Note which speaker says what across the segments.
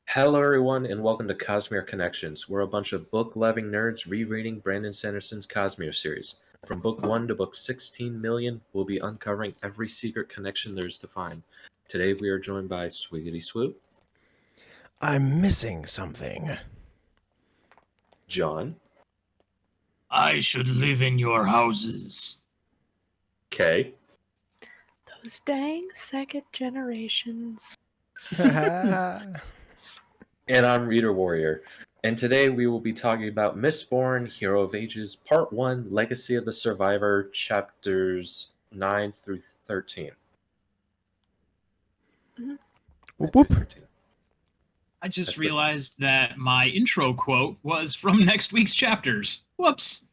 Speaker 1: Hello, everyone, and welcome to Cosmere Connections. We're a bunch of book-loving nerds rereading Brandon Sanderson's Cosmere series. From book 1 to book 16 million, we'll be uncovering every secret connection there is to find. Today, we are joined by Swiggity Swoo,
Speaker 2: I'm missing something.
Speaker 1: John,
Speaker 3: I should live in your houses.
Speaker 1: Kay,
Speaker 4: Those dang second generations.
Speaker 1: and I'm ReaderWarrior. And today, we will be talking about Mistborn, Hero of Ages, Part 1, Legacy of the Survivor, Chapters 9 through 13.
Speaker 4: Mhm.
Speaker 2: Whoop whoop.
Speaker 1: 13.
Speaker 3: I just
Speaker 1: That's the-
Speaker 3: realized that my intro quote was from next week's chapters. Whoops.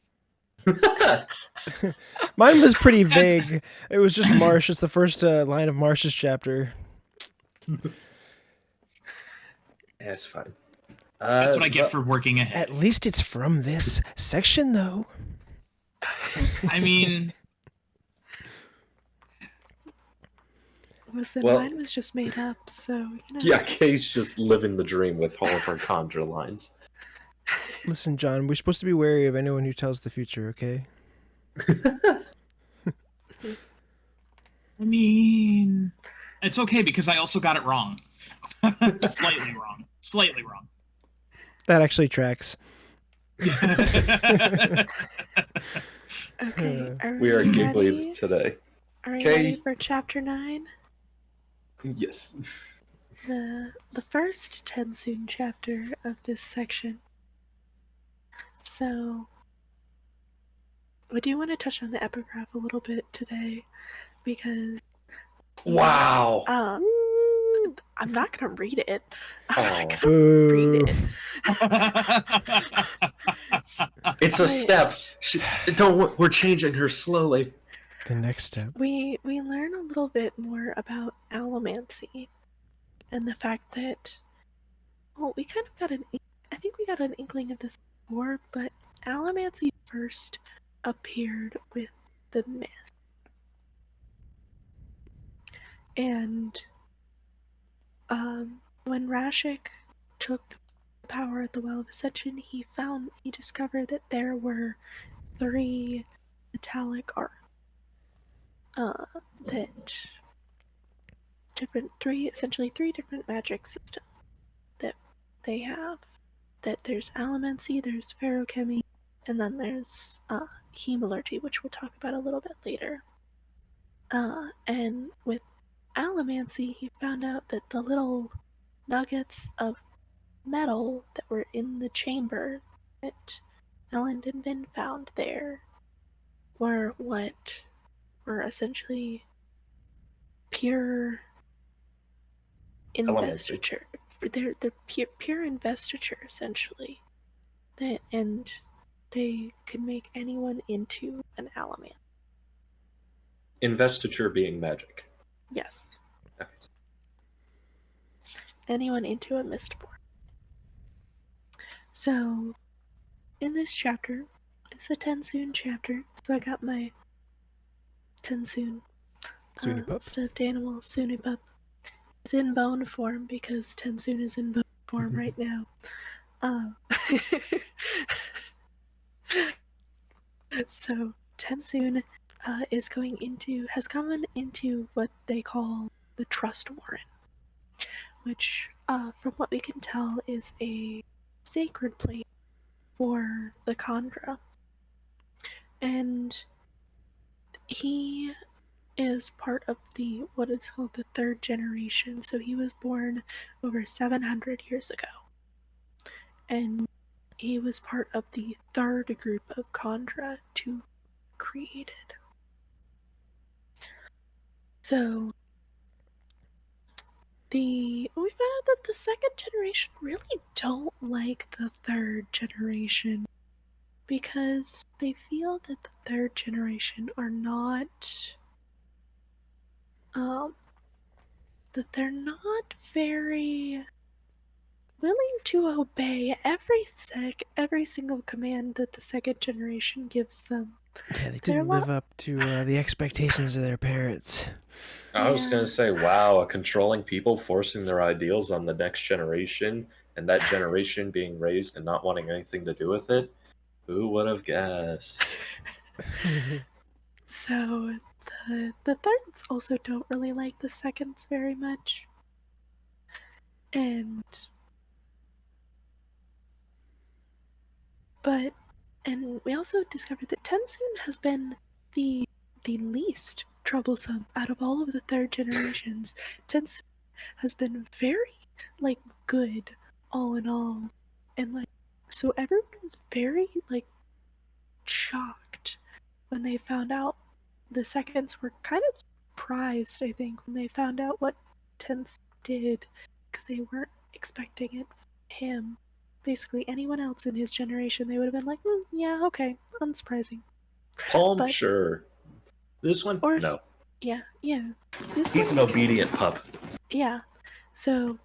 Speaker 2: Mine was pretty vague. It was just Marsh. It's the first line of Marsh's chapter.
Speaker 1: That's fine.
Speaker 3: That's what I get for working ahead.
Speaker 2: At least it's from this section, though.
Speaker 3: I mean,
Speaker 4: Listen,
Speaker 1: Well-
Speaker 4: mine was just made up, so,
Speaker 1: Yeah, Kay's just living the dream with all of her conjure lines.
Speaker 2: Listen, John, we're supposed to be wary of anyone who tells the future, okay?
Speaker 3: I mean, it's okay because I also got it wrong. Slightly wrong. Slightly wrong.
Speaker 2: That actually tracks.
Speaker 4: Okay, are
Speaker 1: We are
Speaker 4: ready?
Speaker 1: giggly today.
Speaker 4: Are we
Speaker 1: Okay.
Speaker 4: ready for chapter 9?
Speaker 1: Yes.
Speaker 4: The first Tensoon chapter of this section. So, I do want to touch on the epigraph a little bit today, because
Speaker 1: Wow.
Speaker 4: I'm not gonna read it. I'm not
Speaker 1: Oh.
Speaker 4: gonna
Speaker 2: Boo.
Speaker 4: read it.
Speaker 1: It's a step. We're changing her slowly.
Speaker 2: The next step.
Speaker 4: We learn a little bit more about allomancy and the fact that, well, we kind of got I think we got an inkling of this before, but allomancy first appeared with the myth. And when Rashek took power at the Well of Ascension, he discovered that there were 3 metallic arts. That essentially three different magic systems that they have. That there's allomancy, there's feruchemy, and then there's hemalurgy, which we'll talk about a little bit later. And with allomancy, he found out that the little nuggets of metal that were in the chamber that Elend had been found there were essentially pure investiture. They're pure investiture, essentially. And they could make anyone into an alloman.
Speaker 1: Investiture being magic.
Speaker 4: Yes. Anyone into a Mistborn. So, in this chapter, it's a Tensoon chapter, so I got my Tensoon
Speaker 2: Sunipup.
Speaker 4: stuffed animal, Sunipup. It's in bone form because Tensoon is in bone form right now. So, Tensoon has come into what they call the Trustwarren, which, from what we can tell, is a sacred place for the Kandras. And he is part of what is called the 3rd generation. So he was born over 700 years ago. And he was part of the 3rd group of Kandras to created. So we found out that the 2nd generation really don't like the 3rd generation because they feel that the 3rd generation are not that they're not very willing to obey every single command that the 2nd generation gives them.
Speaker 2: Yeah, they
Speaker 4: They're a
Speaker 2: didn't
Speaker 4: lot-
Speaker 2: live up to the expectations of their parents.
Speaker 1: I was
Speaker 4: Yeah.
Speaker 1: gonna say, wow, controlling people, forcing their ideals on the next generation, and that generation being raised and not wanting anything to do with it. Who would have guessed?
Speaker 4: So the thirds also don't really like the seconds very much. And we also discovered that Tensoon has been the least troublesome out of all of the third generations. Tensoon has been very like good all in all. And like so everyone was very like shocked when they found out. The seconds were kind of surprised, I think, when they found out what Tense did, because they weren't expecting it from him. Basically, anyone else in his generation, they would have been like, yeah, okay, unsurprising.
Speaker 1: Palm,
Speaker 4: But-
Speaker 1: sure. This one,
Speaker 4: Or,
Speaker 1: no.
Speaker 4: yeah. This
Speaker 1: He's an
Speaker 4: one,
Speaker 1: obedient pup.
Speaker 4: yeah. So,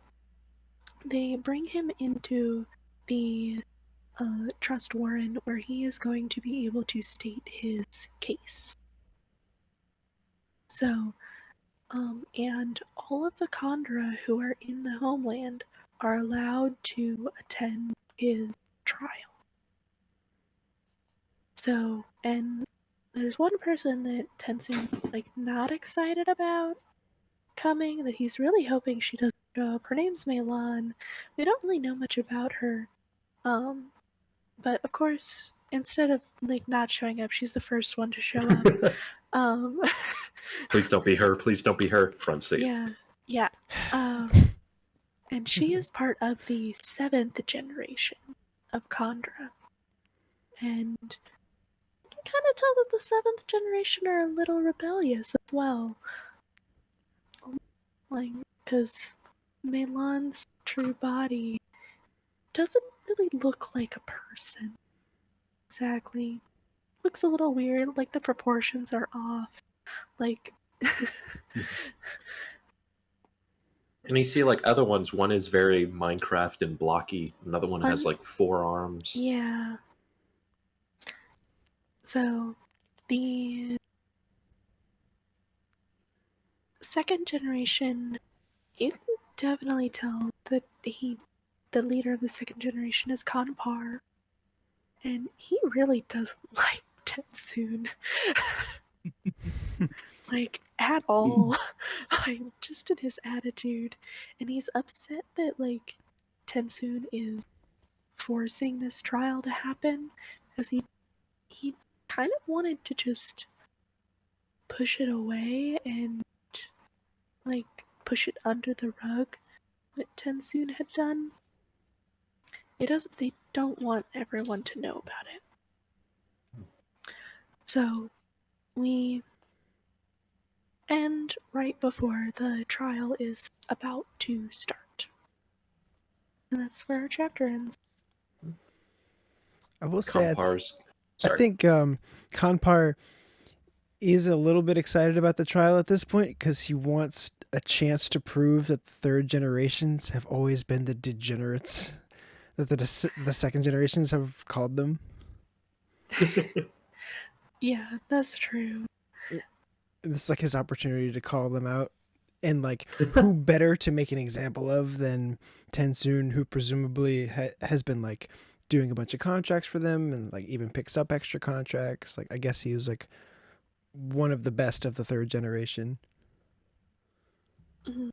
Speaker 4: they bring him into the Trustwarren, where he is going to be able to state his case. So, and all of the Kandra who are in the homeland are allowed to attend his trial. So, and there's one person that Tensu's like not excited about coming, that he's really hoping she doesn't show up. Her name's Melan. We don't really know much about her. But of course, instead of like not showing up, she's the first one to show up.
Speaker 1: Please don't be her. Please don't be her. Front seat.
Speaker 4: Yeah. And she is part of the 7th generation of Kandra. And you can kind of tell that the 7th generation are a little rebellious as well. Like, because Melan's true body doesn't really look like a person. Exactly. Looks a little weird, like the proportions are off. Like,
Speaker 1: And you see, like, other ones, one is very Minecraft and blocky. Another one has, like, 4 arms.
Speaker 4: yeah. So, the 2nd generation, you can definitely tell that the leader of the 2nd generation is Kanpar, and he really doesn't like Tensoon. Like, at all. Like, just in his attitude. And he's upset that, like, Tensoon is forcing this trial to happen, because he kind of wanted to just push it away and, like, push it under the rug, what Tensoon had done. They don't want everyone to know about it. So, we end right before the trial is about to start. And that's where our chapter ends.
Speaker 2: I will say,
Speaker 1: Compar's.
Speaker 2: I
Speaker 1: Sorry.
Speaker 2: think Kanpar is a little bit excited about the trial at this point because he wants a chance to prove that the third generations have always been the degenerates that the second generations have called them.
Speaker 4: Yeah, that's true.
Speaker 2: This is like his opportunity to call them out. And like, who better to make an example of than Tensoon, who presumably has been like doing a bunch of contracts for them and like even picks up extra contracts. Like, I guess he was like one of the best of the third generation.
Speaker 4: Mhm.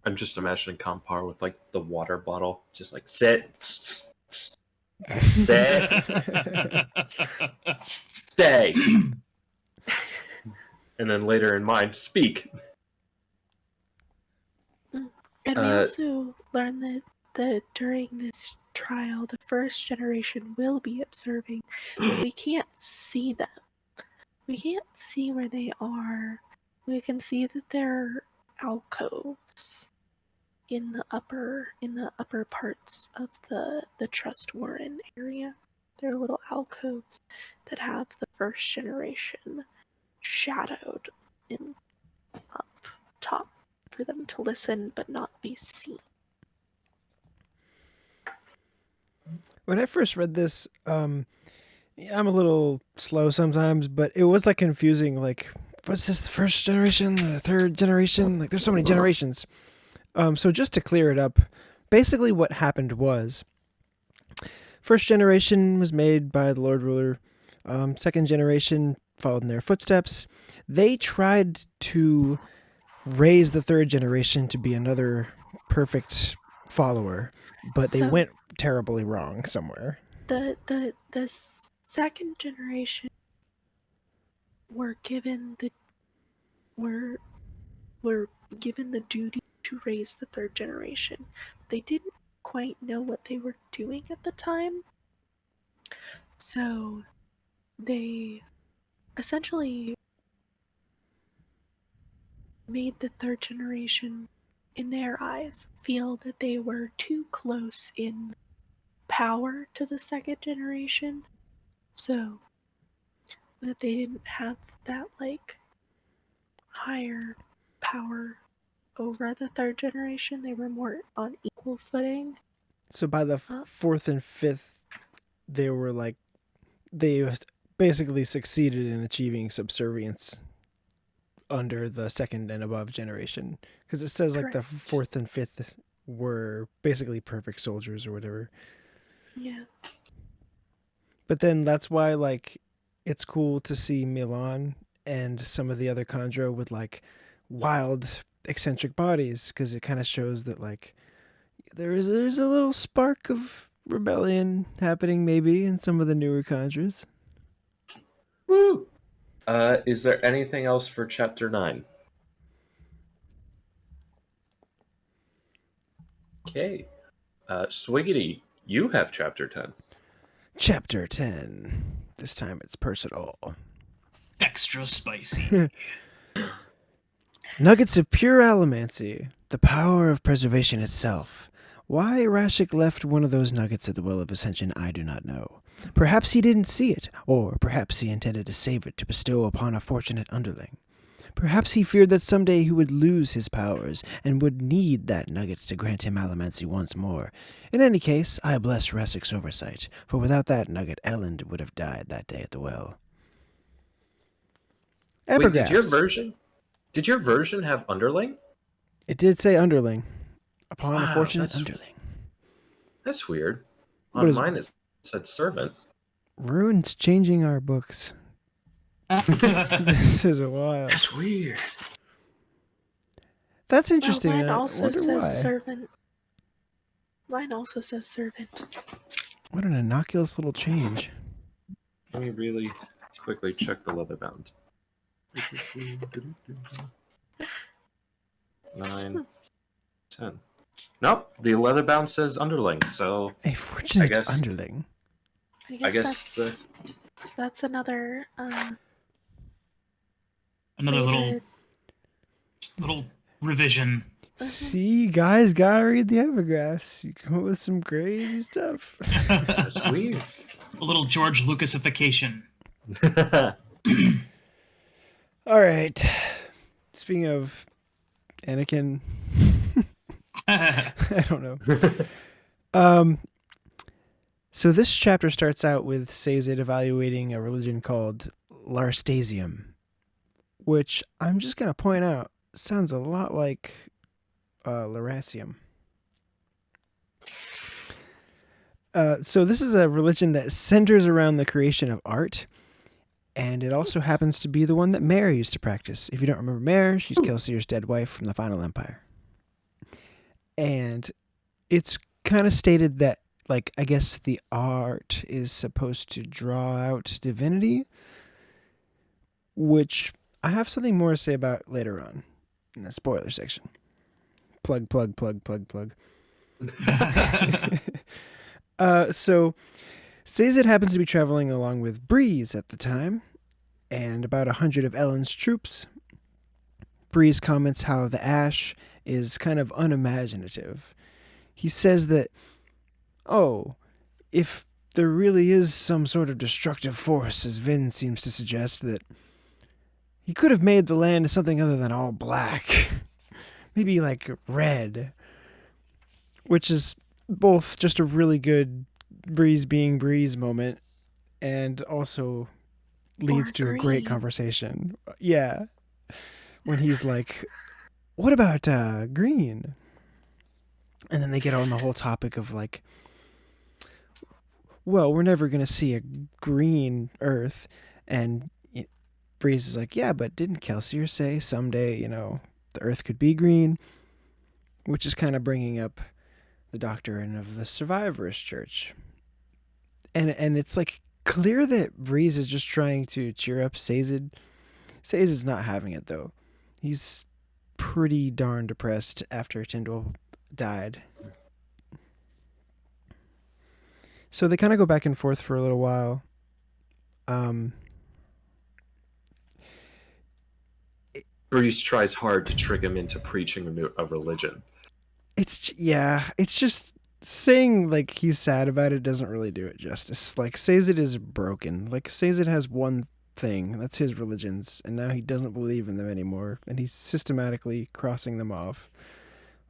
Speaker 1: I'm just imagining Compar with, like, the water bottle. Just like, sit. Sit. Stay. And then later in mind, speak.
Speaker 4: And we also learn that during this trial, the first generation will be observing, but we can't see them. We can't see where they are. We can see that there are alcoves in the upper parts of the Trustwarren area. There are little alcoves that have the first generation shadowed in up top for them to listen but not be seen.
Speaker 2: When I first read this, I'm a little slow sometimes, but it was like confusing. Like, what's this? The first generation, the third generation? Like, there's so many generations. So just to clear it up, basically what happened was, first generation was made by the Lord Ruler. Second generation followed in their footsteps. They tried to raise the third generation to be another perfect follower, but they
Speaker 4: So-
Speaker 2: went terribly wrong somewhere.
Speaker 4: The second generation were given the were given the duty to raise the third generation. They didn't quite know what they were doing at the time. So they essentially made the third generation, in their eyes, feel that they were too close in power to the second generation. So that they didn't have that like higher power over the third generation. They were more on equal footing.
Speaker 2: So by the fourth and fifth, they were like, they basically succeeded in achieving subservience under the second and above generation. Because it says like the
Speaker 4: Correct.
Speaker 2: fourth and fifth were basically perfect soldiers or whatever.
Speaker 4: Yeah.
Speaker 2: But then that's why like it's cool to see Milan and some of the other Kandra with like wild eccentric bodies, because it kind of shows that like there's a little spark of rebellion happening maybe in some of the newer Kandras.
Speaker 1: Woo! Is there anything else for Chapter 9? Okay. Swiggity, you have Chapter 10.
Speaker 2: Chapter 10. This time it's personal.
Speaker 3: Extra spicy.
Speaker 2: Nuggets of pure allomancy, the power of preservation itself. Why Rashek left one of those nuggets at the Well of Ascension, I do not know. Perhaps he didn't see it, or perhaps he intended to save it to bestow upon a fortunate underling. Perhaps he feared that someday he would lose his powers and would need that nugget to grant him allomancy once more. In any case, I bless Rashek's oversight, for without that nugget, Elend would have died that day at the well.
Speaker 1: Wait,
Speaker 2: Epigraphs.
Speaker 1: did your version have underling?
Speaker 2: It did say underling. Upon a
Speaker 1: Wow,
Speaker 2: fortunate
Speaker 1: that's-
Speaker 2: underling.
Speaker 1: That's weird.
Speaker 2: What
Speaker 1: On
Speaker 2: is-
Speaker 1: mine it said servant.
Speaker 2: Rune's changing our books. This is wild.
Speaker 1: That's weird.
Speaker 2: That's interesting.
Speaker 4: Mine
Speaker 2: I
Speaker 4: also
Speaker 2: wonder
Speaker 4: says
Speaker 2: why.
Speaker 4: servant. Mine also says servant.
Speaker 2: What an innocuous little change.
Speaker 1: Let me really quickly check the leather bound. 9, 10. Nope, the leather bound says underling, so
Speaker 2: A fortunate
Speaker 1: guess-
Speaker 2: underling.
Speaker 1: I guess
Speaker 4: that's another
Speaker 3: Another
Speaker 4: favorite-
Speaker 3: little revision.
Speaker 2: See, guys, gotta read the epigraphs. You come up with some crazy stuff.
Speaker 1: that's weird.
Speaker 3: A little George Lucasification.
Speaker 2: All right. Speaking of Anakin, I don't know. So this chapter starts out with Sazed evaluating a religion called Larstasium, which I'm just going to point out sounds a lot like Laracium. So this is a religion that centers around the creation of art, and it also happens to be the one that Mare used to practice. If you don't remember Mare, she's Kelsier's dead wife from the Final Empire. And it's kind of stated that, like, I guess the art is supposed to draw out divinity, which I have something more to say about later on in the spoiler section. Plug. So Sazed happens to be traveling along with Breeze at the time, and about 100 of Elend's troops. Breeze comments how the ash is kind of unimaginative. He says that, if there really is some sort of destructive force, as Vin seems to suggest, that he could have made the land something other than all black. Maybe like red. Which is both just a really good Breeze being Breeze moment, and also leads
Speaker 4: Or
Speaker 2: to a great
Speaker 4: green.
Speaker 2: conversation. Yeah. When he's like, what about green? And then they get on the whole topic of like, well, we're never going to see a green Earth. And Breeze is like, yeah, but didn't Kelsier say someday, the Earth could be green? Which is kind of bringing up the doctrine of the Survivors Church. And it's like clear that Breeze is just trying to cheer up Sazed. Sazed is not having it, though. He's pretty darn depressed after Tyndall died. So they kind of go back and forth for a little while.
Speaker 1: Breeze tries hard to trick him into preaching a religion.
Speaker 2: It's just saying like he's sad about it doesn't really do it justice. Like Sazed is broken. Like Sazed has one thing, that's his religions, and now he doesn't believe in them anymore, and he's systematically crossing them off.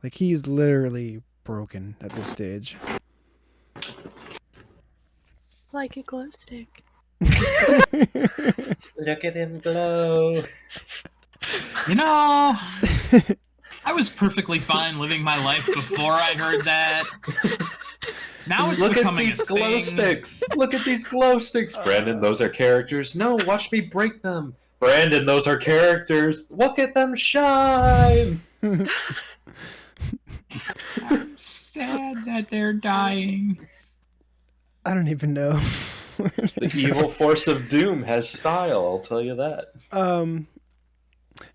Speaker 2: Like he's literally broken at this stage.
Speaker 4: Like a glow stick.
Speaker 1: Look at him glow.
Speaker 3: I was perfectly fine living my life before I heard that. Now it's
Speaker 1: Look at
Speaker 3: becoming
Speaker 1: these
Speaker 3: a
Speaker 1: glow
Speaker 3: thing.
Speaker 1: sticks. Look at these glow sticks. Brandon, those are characters. No, watch me break them. Brandon, those are characters. Look at them shine.
Speaker 3: I'm sad that they're dying.
Speaker 2: I don't even know.
Speaker 1: The evil force of doom has style, I'll tell you that.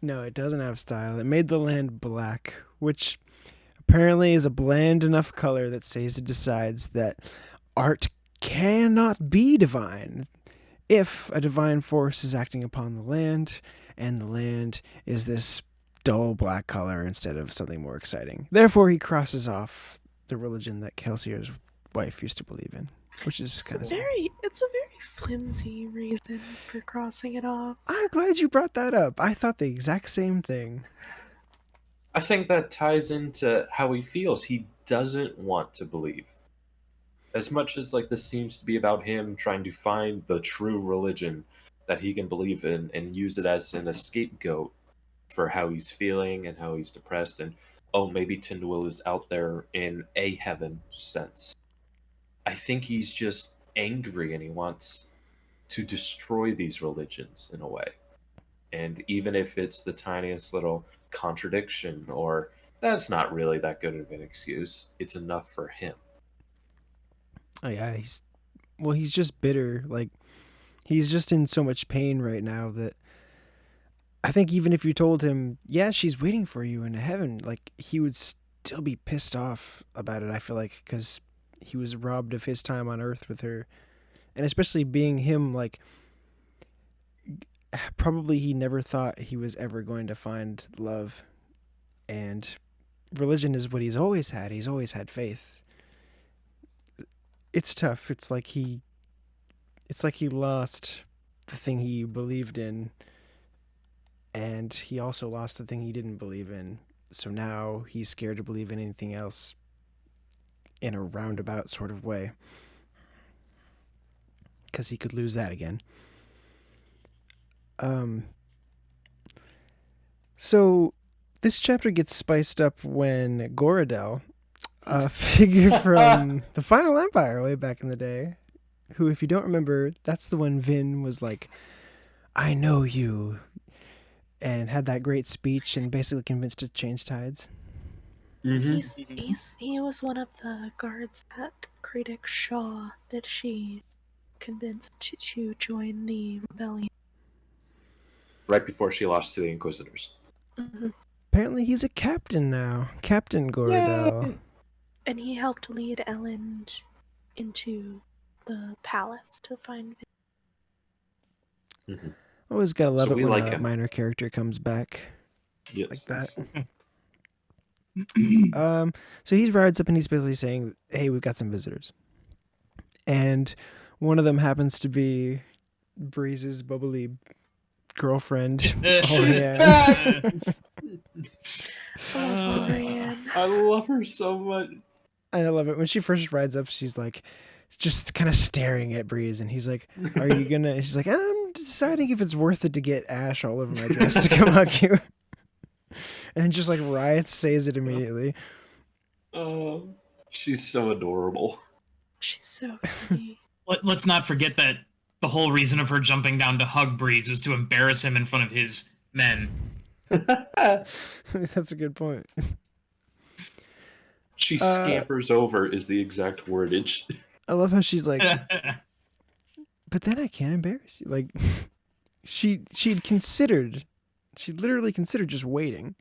Speaker 2: No, it doesn't have style. It made the land black, which apparently is a bland enough color that Sazed decides that art cannot be divine if a divine force is acting upon the land, and the land is this dull black color instead of something more exciting. Therefore, he crosses off the religion that Kelsier's wife used to believe in, which is kind of
Speaker 4: It's a very flimsy reason for crossing it off.
Speaker 2: I'm glad you brought that up. I thought the exact same thing.
Speaker 1: I think that ties into how he feels. He doesn't want to believe. As much as like this seems to be about him trying to find the true religion that he can believe in and use it as an scapegoat for how he's feeling and how he's depressed, and maybe Tyndall is out there in a heaven sense. I think he's just angry and he wants to destroy these religions in a way. And even if it's the tiniest little contradiction, or that's not really that good of an excuse, it's enough for him.
Speaker 2: Oh yeah, he's just bitter. Like he's just in so much pain right now that I think even if you told him, yeah, she's waiting for you in heaven, like he would still be pissed off about it. I feel like because he was robbed of his time on Earth with her, and especially being him, like probably he never thought he was ever going to find love, and religion is what he's always had. He's always had faith. It's tough. It's like he lost the thing he believed in, and he also lost the thing he didn't believe in. So now he's scared to believe in anything else in a roundabout sort of way, because he could lose that again. So this chapter gets spiced up when Goradel, a figure from the Final Empire way back in the day, who, if you don't remember, that's the one Vin was like, I know you, and had that great speech and basically convinced to change tides.
Speaker 1: Mm-hmm.
Speaker 4: He was one of the guards at Critic Shaw that she convinced to join the rebellion.
Speaker 1: Right before she lost to the Inquisitors.
Speaker 4: Mm-hmm.
Speaker 2: Apparently he's a captain now. Captain Goradel.
Speaker 4: Yay! And he helped lead Elend into the palace to find Vin.
Speaker 1: Mm-hmm.
Speaker 2: Always gotta love it when
Speaker 1: like
Speaker 2: a
Speaker 1: him.
Speaker 2: minor character comes back
Speaker 1: Yes.
Speaker 2: like that. So he rides up and he's basically saying, hey, we've got some visitors. And one of them happens to be Breeze's bubbly girlfriend. Oh, yeah.
Speaker 4: Oh, man.
Speaker 1: I love her so much.
Speaker 2: And I love it. When she first rides up, she's like, just kind of staring at Breeze, and he's like, "Are you gonna?" And she's like, "I'm deciding if it's worth it to get ash all over my dress to come hug you." And just like riots, says it immediately.
Speaker 1: Oh, she's so adorable.
Speaker 4: She's so funny.
Speaker 3: Let's not forget that the whole reason of her jumping down to hug Breeze was to embarrass him in front of his men.
Speaker 2: That's a good point.
Speaker 1: She scampers over is the exact wordage.
Speaker 2: I love how she's like, but then I can't embarrass you. Like, she'd literally considered just waiting.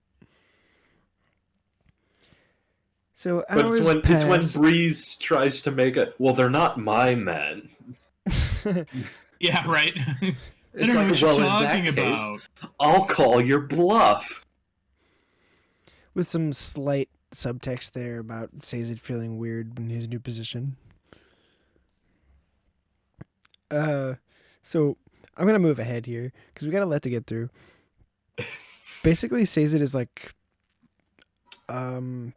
Speaker 2: So
Speaker 1: But
Speaker 2: hours
Speaker 1: it's
Speaker 2: pass.
Speaker 1: when Breeze tries to make it. Well, they're not my men.
Speaker 3: Yeah, right. I
Speaker 1: It's
Speaker 3: don't know
Speaker 1: like,
Speaker 3: what you're
Speaker 1: well, in
Speaker 3: talking
Speaker 1: that case,
Speaker 3: about.
Speaker 1: I'll call your bluff.
Speaker 2: With some slight subtext there about Sazed feeling weird in his new position. So I'm gonna move ahead here because we got a lot to get through. Basically, Sazed is like, kind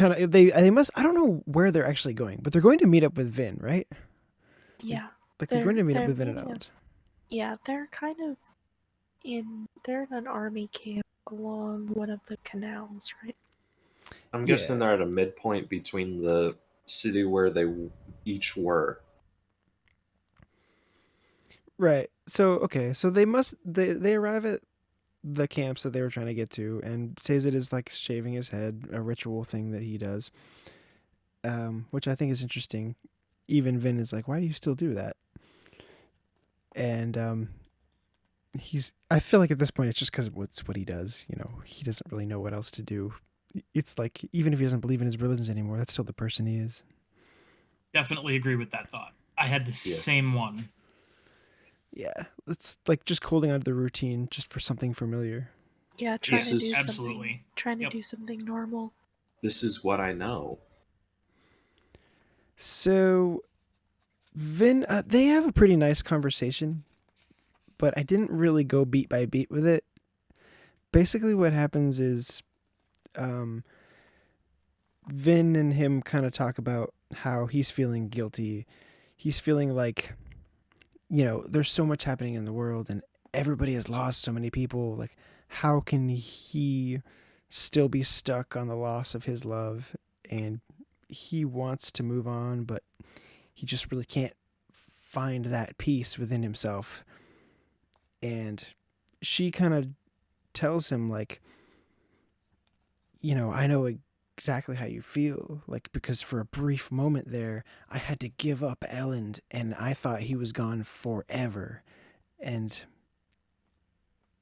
Speaker 2: of they must, I don't know where they're actually going, but they're going to meet up with Vin, right?
Speaker 4: Yeah.
Speaker 2: Like they're going to meet up
Speaker 4: they're
Speaker 2: with Vin and
Speaker 4: meeting up.
Speaker 2: Elend.
Speaker 4: Yeah, they're kind of they're in an army camp along one of the canals, right?
Speaker 1: I'm guessing they're at a midpoint between the city where they each were.
Speaker 2: Right. So okay. So they arrive at the camps that they were trying to get to, and Sazed is like shaving his head, a ritual thing that he does, which I think is interesting. Even Vin is like, "Why do you still do that?" And I feel like at this point it's just because it's what he does. You know, he doesn't really know what else to do. It's like even if he doesn't believe in his religions anymore, that's still the person he is.
Speaker 3: Definitely agree with that thought. I had the same one.
Speaker 2: Yeah, it's like just holding on to the routine just for something familiar.
Speaker 4: Yeah, trying to do
Speaker 3: Absolutely.
Speaker 4: something. Trying to do something normal.
Speaker 1: This is what I know.
Speaker 2: So, Vin, they have a pretty nice conversation, but I didn't really go beat by beat with it. Basically, what happens is, Vin and him kind of talk about how he's feeling guilty. He's feeling like, you know, there's so much happening in the world and everybody has lost so many people. Like, how can he still be stuck on the loss of his love? And he wants to move on, but he just really can't find that peace within himself. And she kind of tells him, like, you know, I know exactly how you feel, like, because for a brief moment there I had to give up Elend and I thought he was gone forever, and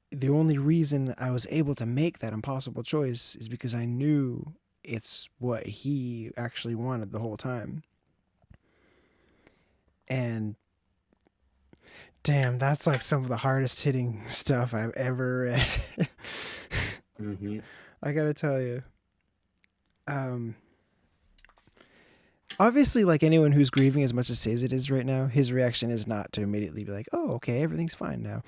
Speaker 2: the only reason I was able to make that impossible choice is because I knew it's what he actually wanted the whole time. And damn, that's like some of the hardest hitting stuff I've ever read.
Speaker 1: Mm-hmm.
Speaker 2: I gotta tell you. Obviously, like anyone who's grieving as much as Sazed is right now, his reaction is not to immediately be like, "Oh, okay, everything's fine now."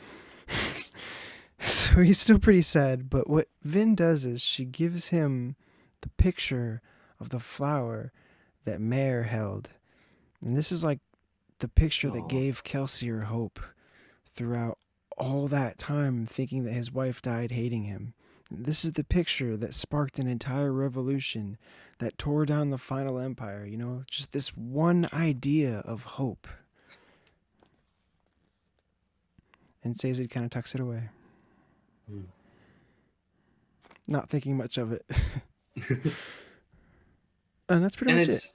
Speaker 2: So he's still pretty sad. But what Vin does is she gives him the picture of the flower that Mare held, and this is like the picture that gave Kelsier hope throughout all that time, thinking that his wife died hating him. This is the picture that sparked an entire revolution that tore down the final empire, you know, just this one idea of hope. And Sazed kind of tucks it away. Not thinking much of it. And that's pretty much it.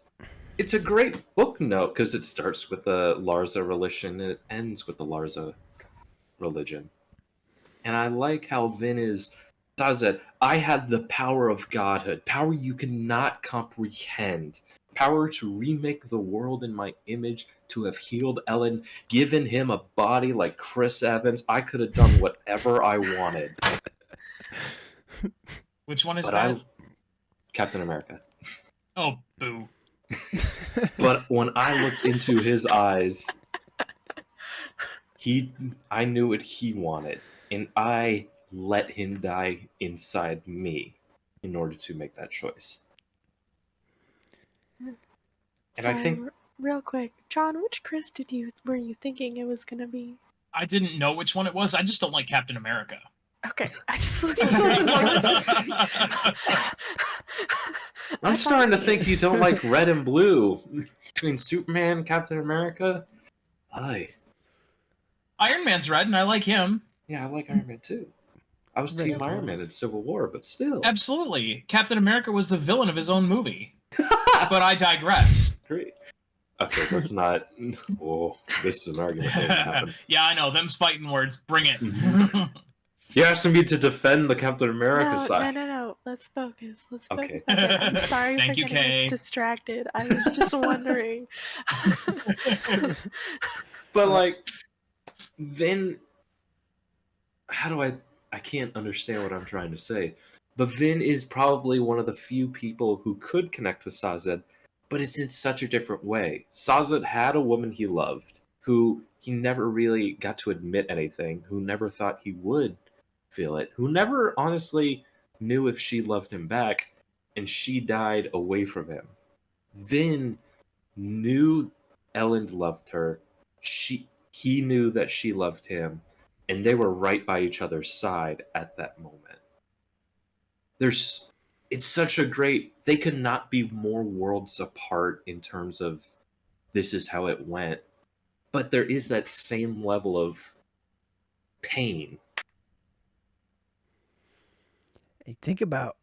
Speaker 1: It's a great book note because it starts with the Larza religion and it ends with the Larza religion. And I like how Vin is Sazed, I had the power of godhood, power you cannot comprehend, power to remake the world in my image, to have healed Elend, given him a body like Chris Evans. I could have done whatever I wanted.
Speaker 3: Which one is that?
Speaker 1: Captain America.
Speaker 3: Oh, boo.
Speaker 1: But when I looked into his eyes, I knew what he wanted, and I let him die inside me in order to make that choice. And I think
Speaker 4: real quick, John, which Chris were you thinking it was gonna be?
Speaker 3: I didn't know which one it was. I just don't like Captain America.
Speaker 4: Okay, I just was wondering what was this.
Speaker 1: I'm starting to think you don't like red and blue. Between Superman, Captain America. Aye.
Speaker 3: Iron Man's red, and I like him.
Speaker 1: Yeah, I like Iron Man too. I was Team Iron Man in Civil War, but still.
Speaker 3: Absolutely. Captain America was the villain of his own movie. But I digress.
Speaker 1: Great. Okay, let's not. Oh, this is an argument that won't happen.
Speaker 3: Yeah, I know. Them's fighting words. Bring it.
Speaker 1: You're asking me to defend the Captain America side.
Speaker 4: No. Let's focus.
Speaker 1: Okay.
Speaker 4: I'm sorry
Speaker 3: Thank
Speaker 4: for
Speaker 3: you,
Speaker 4: getting
Speaker 3: Kay.
Speaker 4: us distracted. I was just wondering.
Speaker 1: But like, Vin, how do I can't understand what I'm trying to say. But Vin is probably one of the few people who could connect with Sazed, but it's in such a different way. Sazed had a woman he loved, who he never really got to admit anything, who never thought he would feel it, who never honestly knew if she loved him back, and she died away from him. Vin knew Elend loved her. He knew that she loved him, and they were right by each other's side at that moment. It's such a great, they could not be more worlds apart in terms of this is how it went, but there is that same level of pain.
Speaker 2: Think about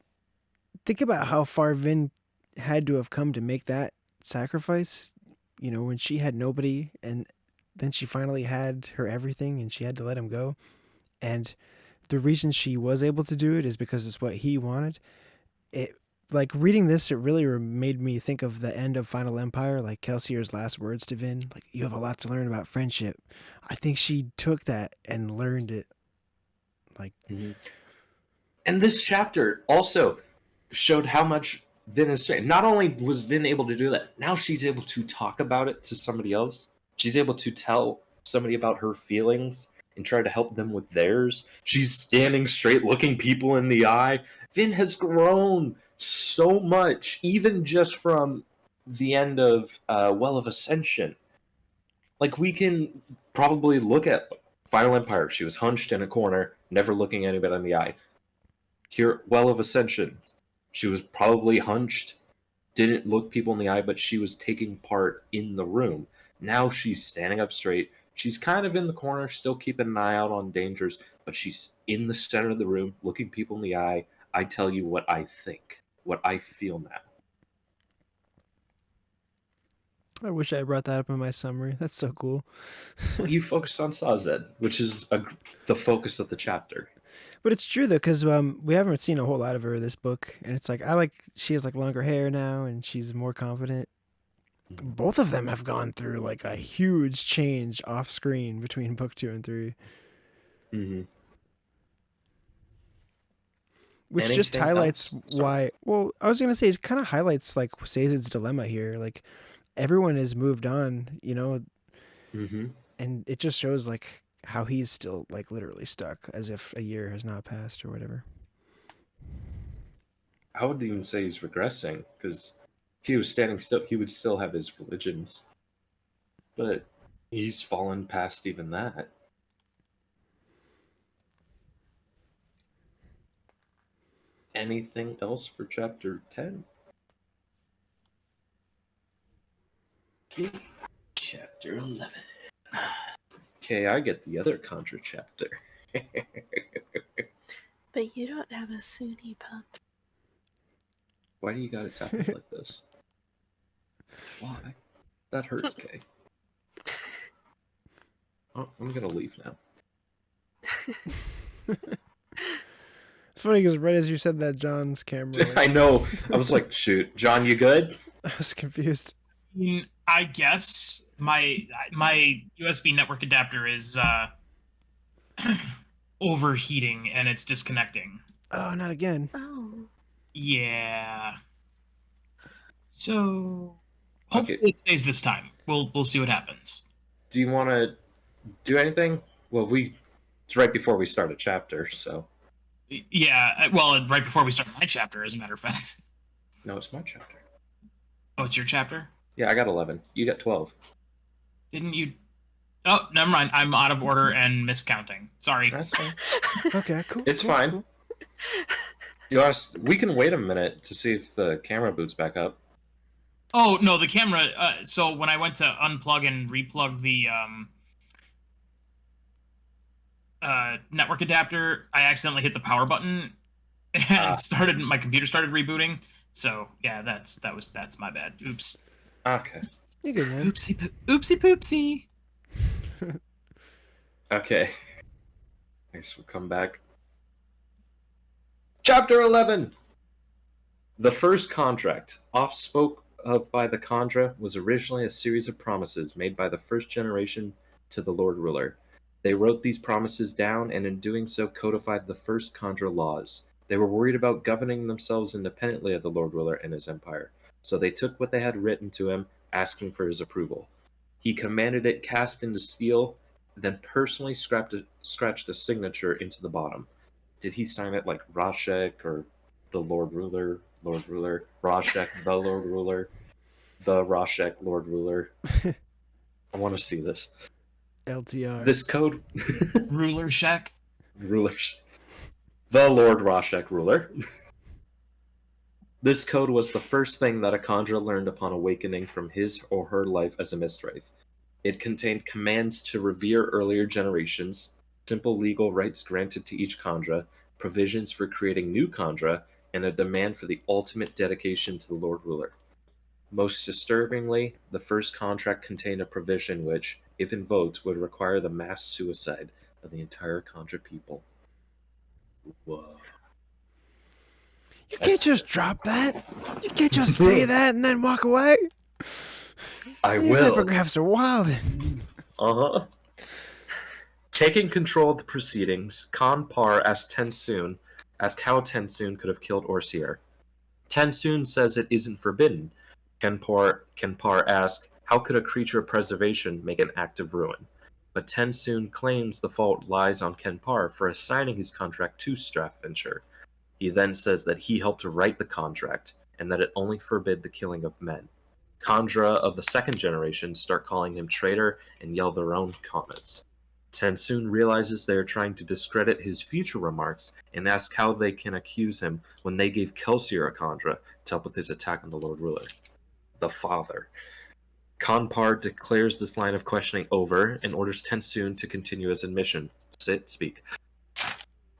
Speaker 2: how far Vin had to have come to make that sacrifice, you know, when she had nobody and then she finally had her everything and she had to let him go. And the reason she was able to do it is because it's what he wanted. It, like, reading this, it really made me think of the end of Final Empire, like Kelsier's last words to Vin, like, you have a lot to learn about friendship. I think she took that and learned it. Like,
Speaker 1: And this chapter also showed how much Vin is straight. Not only was Vin able to do that, now she's able to talk about it to somebody else. She's able to tell somebody about her feelings and try to help them with theirs. She's standing straight, looking people in the eye. Vin has grown so much, even just from the end of Well of Ascension. Like, we can probably look at Final Empire. She was hunched in a corner, never looking anybody in the eye. Here, Well of Ascension, she was probably hunched, didn't look people in the eye, but she was taking part in the room. Now she's standing up straight. She's kind of in the corner, still keeping an eye out on dangers, but she's in the center of the room, looking people in the eye. I tell you what I think, what I feel now.
Speaker 2: I wish I brought that up in my summary. That's so cool.
Speaker 1: Well, you focused on Sazed, which is the focus of the chapter.
Speaker 2: But it's true though, because we haven't seen a whole lot of her in this book, and it's like she has like longer hair now, and she's more confident. Both of them have gone through like a huge change off screen between book 2 and 3.
Speaker 1: Mm-hmm.
Speaker 2: Which
Speaker 1: Anything
Speaker 2: just highlights
Speaker 1: else?
Speaker 2: why. Well, I was gonna say it kind of highlights like Sazed's dilemma here. Like, everyone has moved on, you know, and it just shows like how he's still like literally stuck, as if a year has not passed or whatever.
Speaker 1: I would even say he's regressing, because if he was standing still, he would still have his religions. But he's fallen past even that. Anything else for chapter 10? Chapter 11. Okay, I get the other Contra chapter.
Speaker 4: But you don't have a Sunni pump.
Speaker 1: Why do you gotta tap it like this? Why? That hurts, Kay. Oh, I'm gonna leave now.
Speaker 2: It's funny because right as you said that, John's camera.
Speaker 1: I know. I was like, shoot, John, you good?
Speaker 2: I was confused.
Speaker 3: I guess my USB network adapter is overheating and it's disconnecting.
Speaker 2: Oh, not again.
Speaker 4: Oh.
Speaker 3: Yeah. So hopefully it stays this time. We'll see what happens.
Speaker 1: Do you want to do anything? Well, it's right before we start a chapter, so.
Speaker 3: Yeah, well, right before we start my chapter, as a matter of fact.
Speaker 1: No, it's my chapter.
Speaker 3: Oh, it's your chapter?
Speaker 1: Yeah, I got 11. You got 12.
Speaker 3: Didn't you? Oh, never mind. I'm out of order and miscounting. Sorry.
Speaker 1: That's fine.
Speaker 2: Okay, cool.
Speaker 1: It's
Speaker 2: cool,
Speaker 1: fine.
Speaker 2: Cool.
Speaker 1: We can wait a minute to see if the camera boots back up.
Speaker 3: Oh no, the camera. So when I went to unplug and replug the network adapter, I accidentally hit the power button and my computer started rebooting. So yeah, that's my bad. Oops.
Speaker 1: Okay.
Speaker 2: You're good, man.
Speaker 3: Oopsie poopsie.
Speaker 1: Okay. I guess we'll come back. Chapter 11! The first contract, oft spoke of by the Kandra, was originally a series of promises made by the first generation to the Lord Ruler. They wrote these promises down, and in doing so codified the first Kandra laws. They were worried about governing themselves independently of the Lord Ruler and his empire, so they took what they had written to him, asking for his approval. He commanded it cast into steel, then personally scratched a signature into the bottom. Did he sign it like Rashek or the Lord Ruler, Rashek, the Lord Ruler, the Rashek, Lord Ruler? I want to see this.
Speaker 2: LTR.
Speaker 1: This code,
Speaker 3: Ruler Shek.
Speaker 1: rulers, the Lord Rashek ruler. This code was the first thing that a Kandra learned upon awakening from his or her life as a Mistwraith. It contained commands to revere earlier generations, simple legal rights granted to each Kandra, provisions for creating new Kandra, and a demand for the ultimate dedication to the Lord Ruler. Most disturbingly, the first contract contained a provision which, if invoked, would require the mass suicide of the entire Kandra people. Whoa.
Speaker 2: You can't just drop that. You can't just say that and then walk away.
Speaker 1: I
Speaker 2: These
Speaker 1: will.
Speaker 2: epigraphs are wild.
Speaker 1: Uh-huh. Taking control of the proceedings, Kanpar asked how Tensoon could have killed Orsier. Tensoon says it isn't forbidden. Kanpar asked, how could a creature of preservation make an act of ruin? But Tensoon claims the fault lies on Kanpar for assigning his contract to Strathfinshire. He then says that he helped to write the contract, and that it only forbid the killing of men. Kandra of the second generation start calling him traitor and yell their own comments. Tensoon realizes they are trying to discredit his future remarks and asks how they can accuse him when they gave Kelsier a Kandra to help with his attack on the Lord Ruler. The father. Kanpar declares this line of questioning over and orders Tensoon to continue his admission. Speak.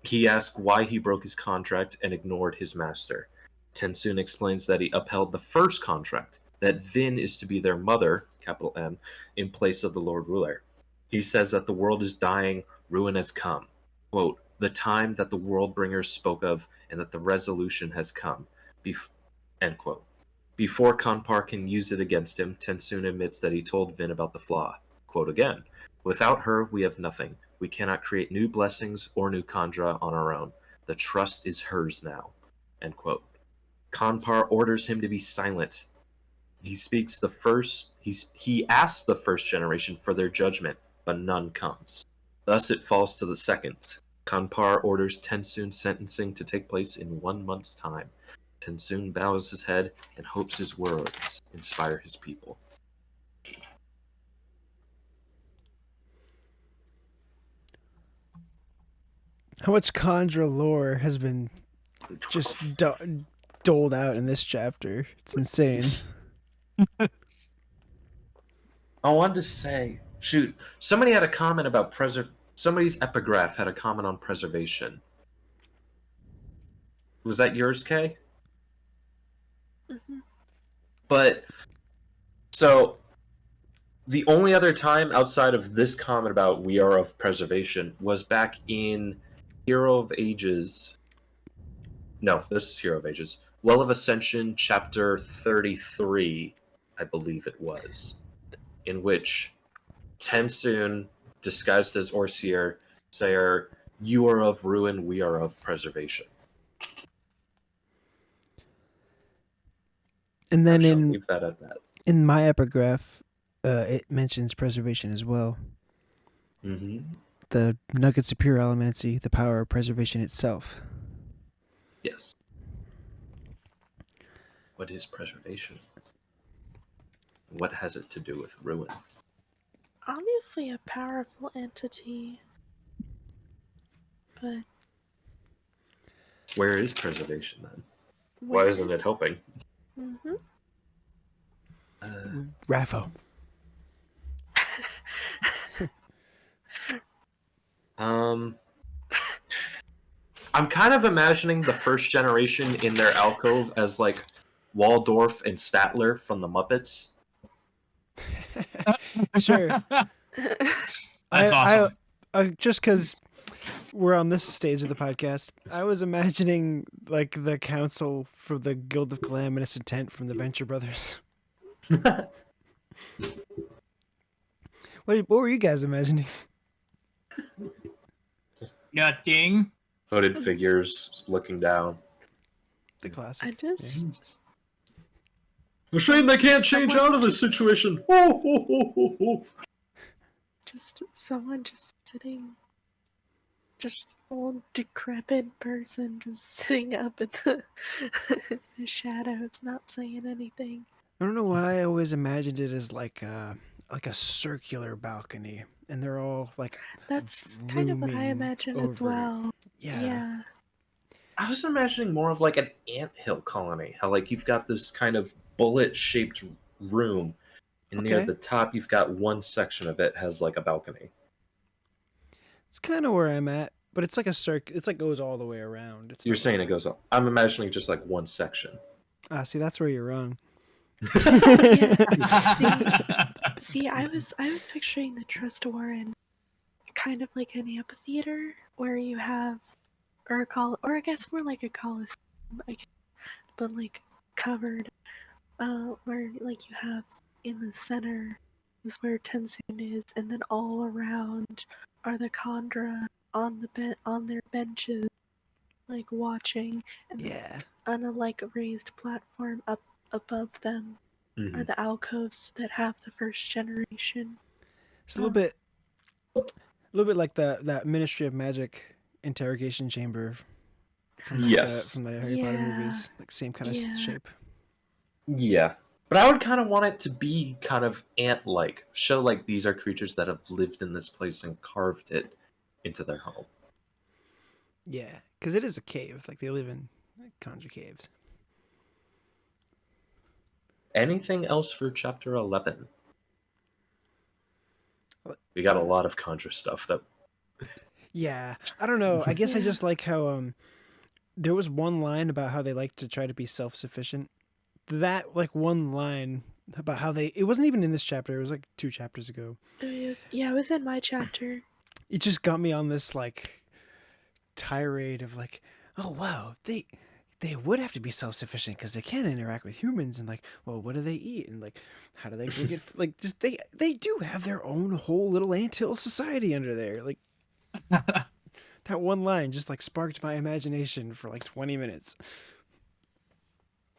Speaker 1: He asks why he broke his contract and ignored his master. Tensoon explains that he upheld the first contract, that Vin is to be their mother, capital M, in place of the Lord Ruler. He says that the world is dying, ruin has come. Quote, the time that the world bringers spoke of, and that the resolution has come. End quote. Before Kanpar can use it against him, Tensoon admits that he told Vin about the flaw. Quote again, without her, we have nothing. We cannot create new blessings or new Kandra on our own. The trust is hers now. End quote. Kanpar orders him to be silent. He asks the first generation for their judgment, but none comes. Thus it falls to the seconds. Kanpar orders Tensoon's sentencing to take place in 1 month's time. Tensoon bows his head and hopes his words inspire his people.
Speaker 2: How much Kandra lore has been just doled out in this chapter? It's insane.
Speaker 1: I wanted to say, shoot, somebody had a comment about somebody's epigraph had a comment on preservation. Was that yours, Kay?
Speaker 4: Mm-hmm.
Speaker 1: But, so, the only other time outside of this comment about we are of preservation was back in Hero of Ages. No, this is Hero of Ages. Well of Ascension, chapter 33, I believe it was, in which Tensoon, disguised as Orsier, say, you are of ruin, we are of preservation.
Speaker 2: And then
Speaker 1: leave that at that.
Speaker 2: in my epigraph, it mentions preservation as well.
Speaker 1: Mm-hmm.
Speaker 2: The nuggets of pure elemency, the power of preservation itself.
Speaker 1: Yes. What is preservation? What has it to do with ruin?
Speaker 4: Obviously a powerful entity, but
Speaker 1: Where is preservation then? Why
Speaker 4: where
Speaker 1: isn't it
Speaker 4: is-
Speaker 1: helping?
Speaker 4: Mhm.
Speaker 2: Raffo.
Speaker 1: I'm kind of imagining the first generation in their alcove as like Waldorf and Statler from the Muppets.
Speaker 2: Sure.
Speaker 3: That's awesome.
Speaker 2: Just because we're on this stage of the podcast, I was imagining like the council for the Guild of Calamitous Intent from the Venture Brothers. What were you guys imagining?
Speaker 3: Nothing.
Speaker 1: Hooded figures looking down.
Speaker 2: The classic.
Speaker 4: I just
Speaker 1: We're saying they can't
Speaker 4: Someone
Speaker 1: change out of this
Speaker 4: just-
Speaker 1: situation.
Speaker 4: just someone just sitting, just old decrepit person just sitting up in the shadows, not saying anything.
Speaker 2: I don't know why I always imagined it as like a circular balcony, and they're all like,
Speaker 4: That's kind of what I
Speaker 2: looming
Speaker 4: imagined as
Speaker 2: over it.
Speaker 4: well.
Speaker 2: yeah.
Speaker 4: Yeah.
Speaker 1: I was imagining more of like an anthill colony. How like you've got this kind of bullet-shaped room, and near
Speaker 2: Okay.
Speaker 1: the top you've got one section of it has like a balcony.
Speaker 2: It's kind of where I'm at, but it's like a It's like goes all the way around. It's
Speaker 1: You're
Speaker 2: not
Speaker 1: saying
Speaker 2: like-
Speaker 1: it goes up. I'm imagining just like one section.
Speaker 2: See, that's where you're wrong.
Speaker 4: See, I was picturing the Trustwarren kind of like an amphitheater where you have, or I guess more like a coliseum, I guess, but like covered, where like you have in the center is where Tensoon is, and then all around are the Kandra on their benches, like watching, and
Speaker 2: Yeah.
Speaker 4: on a like raised platform up above them
Speaker 1: Mhm.
Speaker 4: are the alcoves that have the first generation.
Speaker 2: It's a little bit like that Ministry of Magic interrogation chamber from like,
Speaker 1: Yes.
Speaker 2: from the Harry Potter
Speaker 4: Yeah.
Speaker 2: movies, like same kind of
Speaker 4: Yeah.
Speaker 2: shape.
Speaker 1: Yeah. But I would kind of want it to be kind of ant-like. Show like these are creatures that have lived in this place and carved it into their home.
Speaker 2: Yeah, because it is a cave. Like they live in conjure caves.
Speaker 1: Anything else for chapter 11? We got a lot of conjure stuff that
Speaker 2: Yeah, I don't know. I guess I
Speaker 4: Yeah.
Speaker 2: just like how there was one line about how they like to try to be self-sufficient. That like one line about how it wasn't even in this chapter. It was like 2 chapters ago.
Speaker 4: Yeah, it was in my chapter.
Speaker 2: It just got me on this like tirade of like, oh wow, they would have to be self-sufficient because they can't interact with humans, and like, well, what do they eat, and like, how do they go get like just they do have their own whole little anthill society under there. Like that one line just like sparked my imagination for like 20 minutes.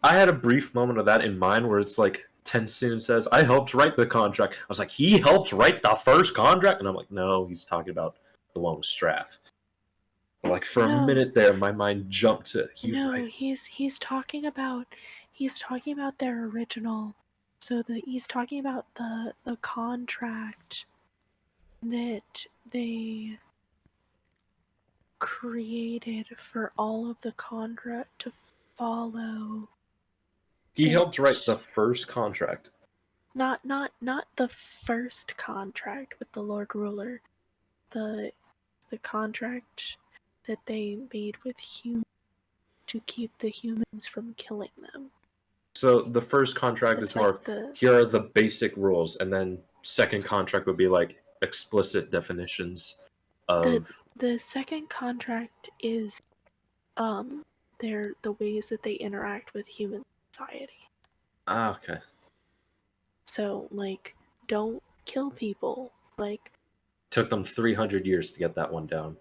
Speaker 1: I had a brief moment of that in mind where it's like Tensoon says, I helped write the contract. I was like, he helped write the first contract? And I'm like, no, he's talking about the long straff. But like for a
Speaker 4: No.
Speaker 1: minute there, my mind jumped to
Speaker 4: No, he's talking about their original. So he's talking about the contract that they created for all of the Kandra to follow.
Speaker 1: He helped write the first contract.
Speaker 4: Not the first contract with the Lord Ruler. The contract that they made with humans to keep the humans from killing them.
Speaker 1: So the first contract
Speaker 4: It's
Speaker 1: is more,
Speaker 4: like the
Speaker 1: here are the basic rules, and then second contract would be like explicit definitions of
Speaker 4: the second contract is the ways that they interact with human society.
Speaker 1: okay.
Speaker 4: So like don't kill people. Like
Speaker 1: Took them 300 years to get that one down.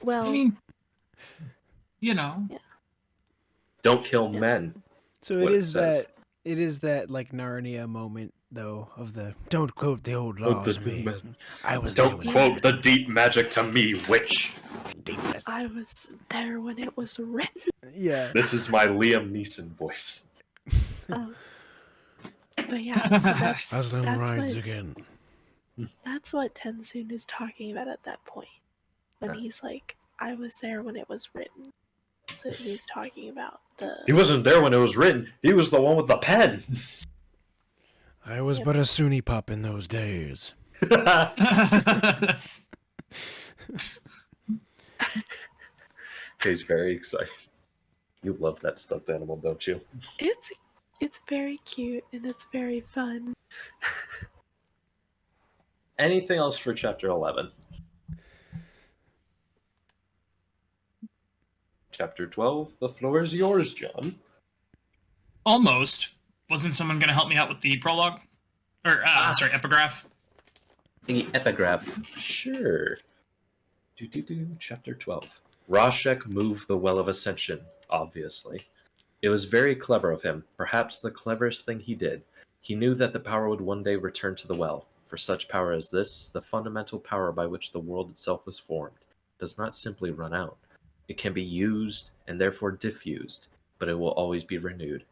Speaker 4: well
Speaker 3: I mean, you know,
Speaker 1: Don't kill
Speaker 4: Yeah.
Speaker 1: men.
Speaker 2: So
Speaker 1: What
Speaker 2: it
Speaker 1: it
Speaker 2: is
Speaker 1: says.
Speaker 2: that like Narnia moment though of the don't quote the old
Speaker 1: Quote
Speaker 2: laws
Speaker 1: the
Speaker 2: to me.
Speaker 1: ma-
Speaker 2: I was there
Speaker 1: Don't
Speaker 2: when it
Speaker 1: quote
Speaker 2: was
Speaker 1: the deep magic to me, witch.
Speaker 2: written. Deepness.
Speaker 4: I was there when it was written.
Speaker 2: Yeah.
Speaker 1: This is my Liam Neeson voice.
Speaker 4: Um, But yeah, so
Speaker 2: How's them rides
Speaker 4: what,
Speaker 2: again?
Speaker 4: that's what Tensoon is talking about at that point. When
Speaker 1: Yeah.
Speaker 4: he's like, I was there when it was written. So he's talking about the...
Speaker 1: He wasn't there when it was written. He was the one with the pen.
Speaker 2: I was
Speaker 4: Yep.
Speaker 2: but a Sunni pup in those days.
Speaker 1: He's very excited. You love that stuffed animal, don't you?
Speaker 4: It's very cute and it's very fun.
Speaker 1: Anything else for chapter 11? Chapter 12, the floor is yours, John.
Speaker 3: Almost. Wasn't someone going to help me out with the prologue? Or, sorry, epigraph?
Speaker 1: The epigraph. Sure. Chapter 12. Rashek moved the Well of Ascension, obviously. It was very clever of him, perhaps the cleverest thing he did. He knew that the power would one day return to the well. For such power as this, the fundamental power by which the world itself was formed does not simply run out. It can be used and therefore diffused, but it will always be renewed.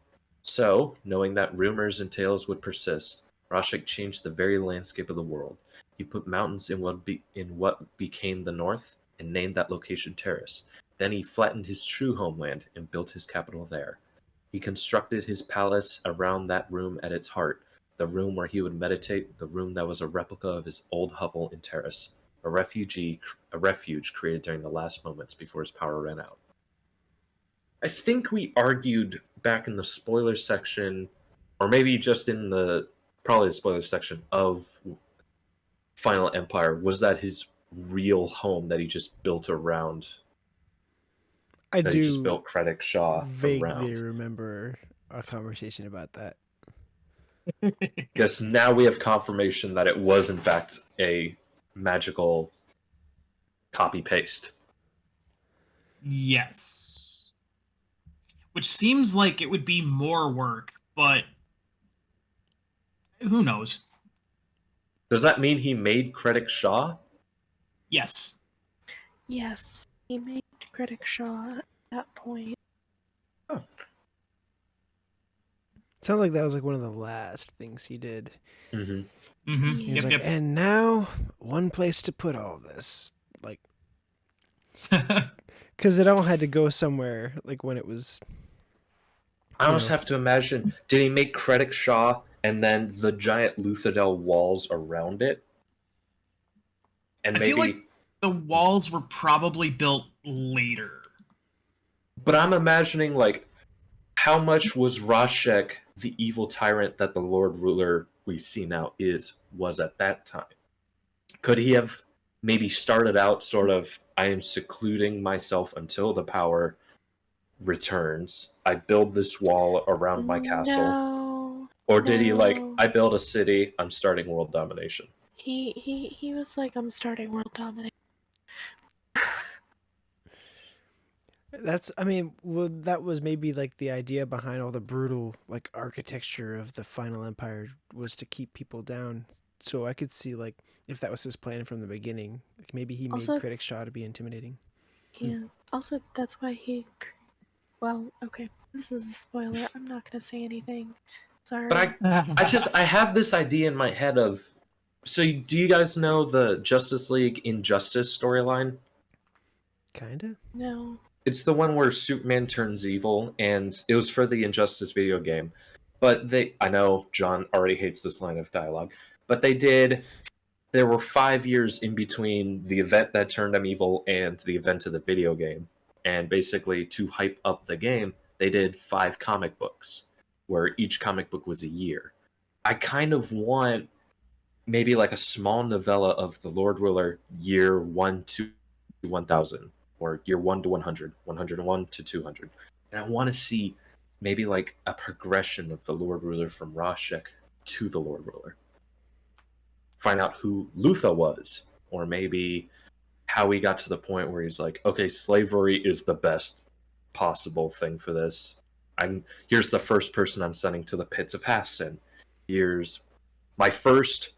Speaker 1: So, knowing that rumors and tales would persist, Rashek changed the very landscape of the world. He put mountains in what became the north and named that location Terrace. Then he flattened his true homeland and built his capital there. He constructed his palace around that room at its heart, the room where he would meditate, the room that was a replica of his old hovel in Terrace, a refuge created during the last moments before his power ran out. I think we argued back in the spoiler section, or maybe just in probably the spoiler section of Final Empire, was that his real home that he just built around?
Speaker 2: I
Speaker 1: He just built Credit Shaw
Speaker 2: vaguely
Speaker 1: around.
Speaker 2: remember a conversation about that.
Speaker 1: Because now we have confirmation that it was in fact a magical copy-paste.
Speaker 3: Yes. Which seems like it would be more work, but who knows?
Speaker 1: Does that mean he made Credit Shaw?
Speaker 3: Yes.
Speaker 4: Yes, he made Critic Shaw at that point.
Speaker 1: Oh.
Speaker 2: Sounds like that was like one of the last things he did.
Speaker 1: Mm-hmm.
Speaker 3: Mm-hmm.
Speaker 2: He was
Speaker 3: Yep,
Speaker 2: like, and now one place to put all this, like,
Speaker 3: yep.
Speaker 2: because it all had to go somewhere. Like when it was.
Speaker 1: I almost have to imagine, did he make Credit Shaw and then the giant Luthadel walls around it? And
Speaker 3: I feel like the walls were probably built later.
Speaker 1: But I'm imagining, like, how much was Rashek, the evil tyrant that the Lord Ruler we see now was at that time? Could he have maybe started out sort of, I am secluding myself until the power returns. I build this wall around my castle.
Speaker 4: No.
Speaker 1: Or did he, like, I build a city, I'm starting world domination?
Speaker 4: He was like, I'm starting world domination.
Speaker 2: That was maybe like the idea behind all the brutal like architecture of the Final Empire was to keep people down. So I could see like if that was his plan from the beginning, like maybe he made Critic Shaw to be intimidating.
Speaker 4: Yeah. Also, that's why well, okay, this is a spoiler. I'm not gonna say anything. Sorry.
Speaker 1: But I have this idea in my head of, so do you guys know the Justice League Injustice storyline?
Speaker 2: Kinda.
Speaker 4: No.
Speaker 1: It's the one where Superman turns evil, and it was for the Injustice video game. But I know John already hates this line of dialogue, but there were 5 years in between the event that turned him evil and the event of the video game. And basically, to hype up the game, they did 5 comic books, where each comic book was a year. I kind of want maybe like a small novella of the Lord Ruler year 1 to 1000, or year 1 to 100, 101 to 200. And I want to see maybe like a progression of the Lord Ruler from Rashek to the Lord Ruler. Find out who Lutha was, or maybe how he got to the point where he's like, okay, slavery is the best possible thing for this. Here's the first person I'm sending to the pits of Halfsin. Here's my first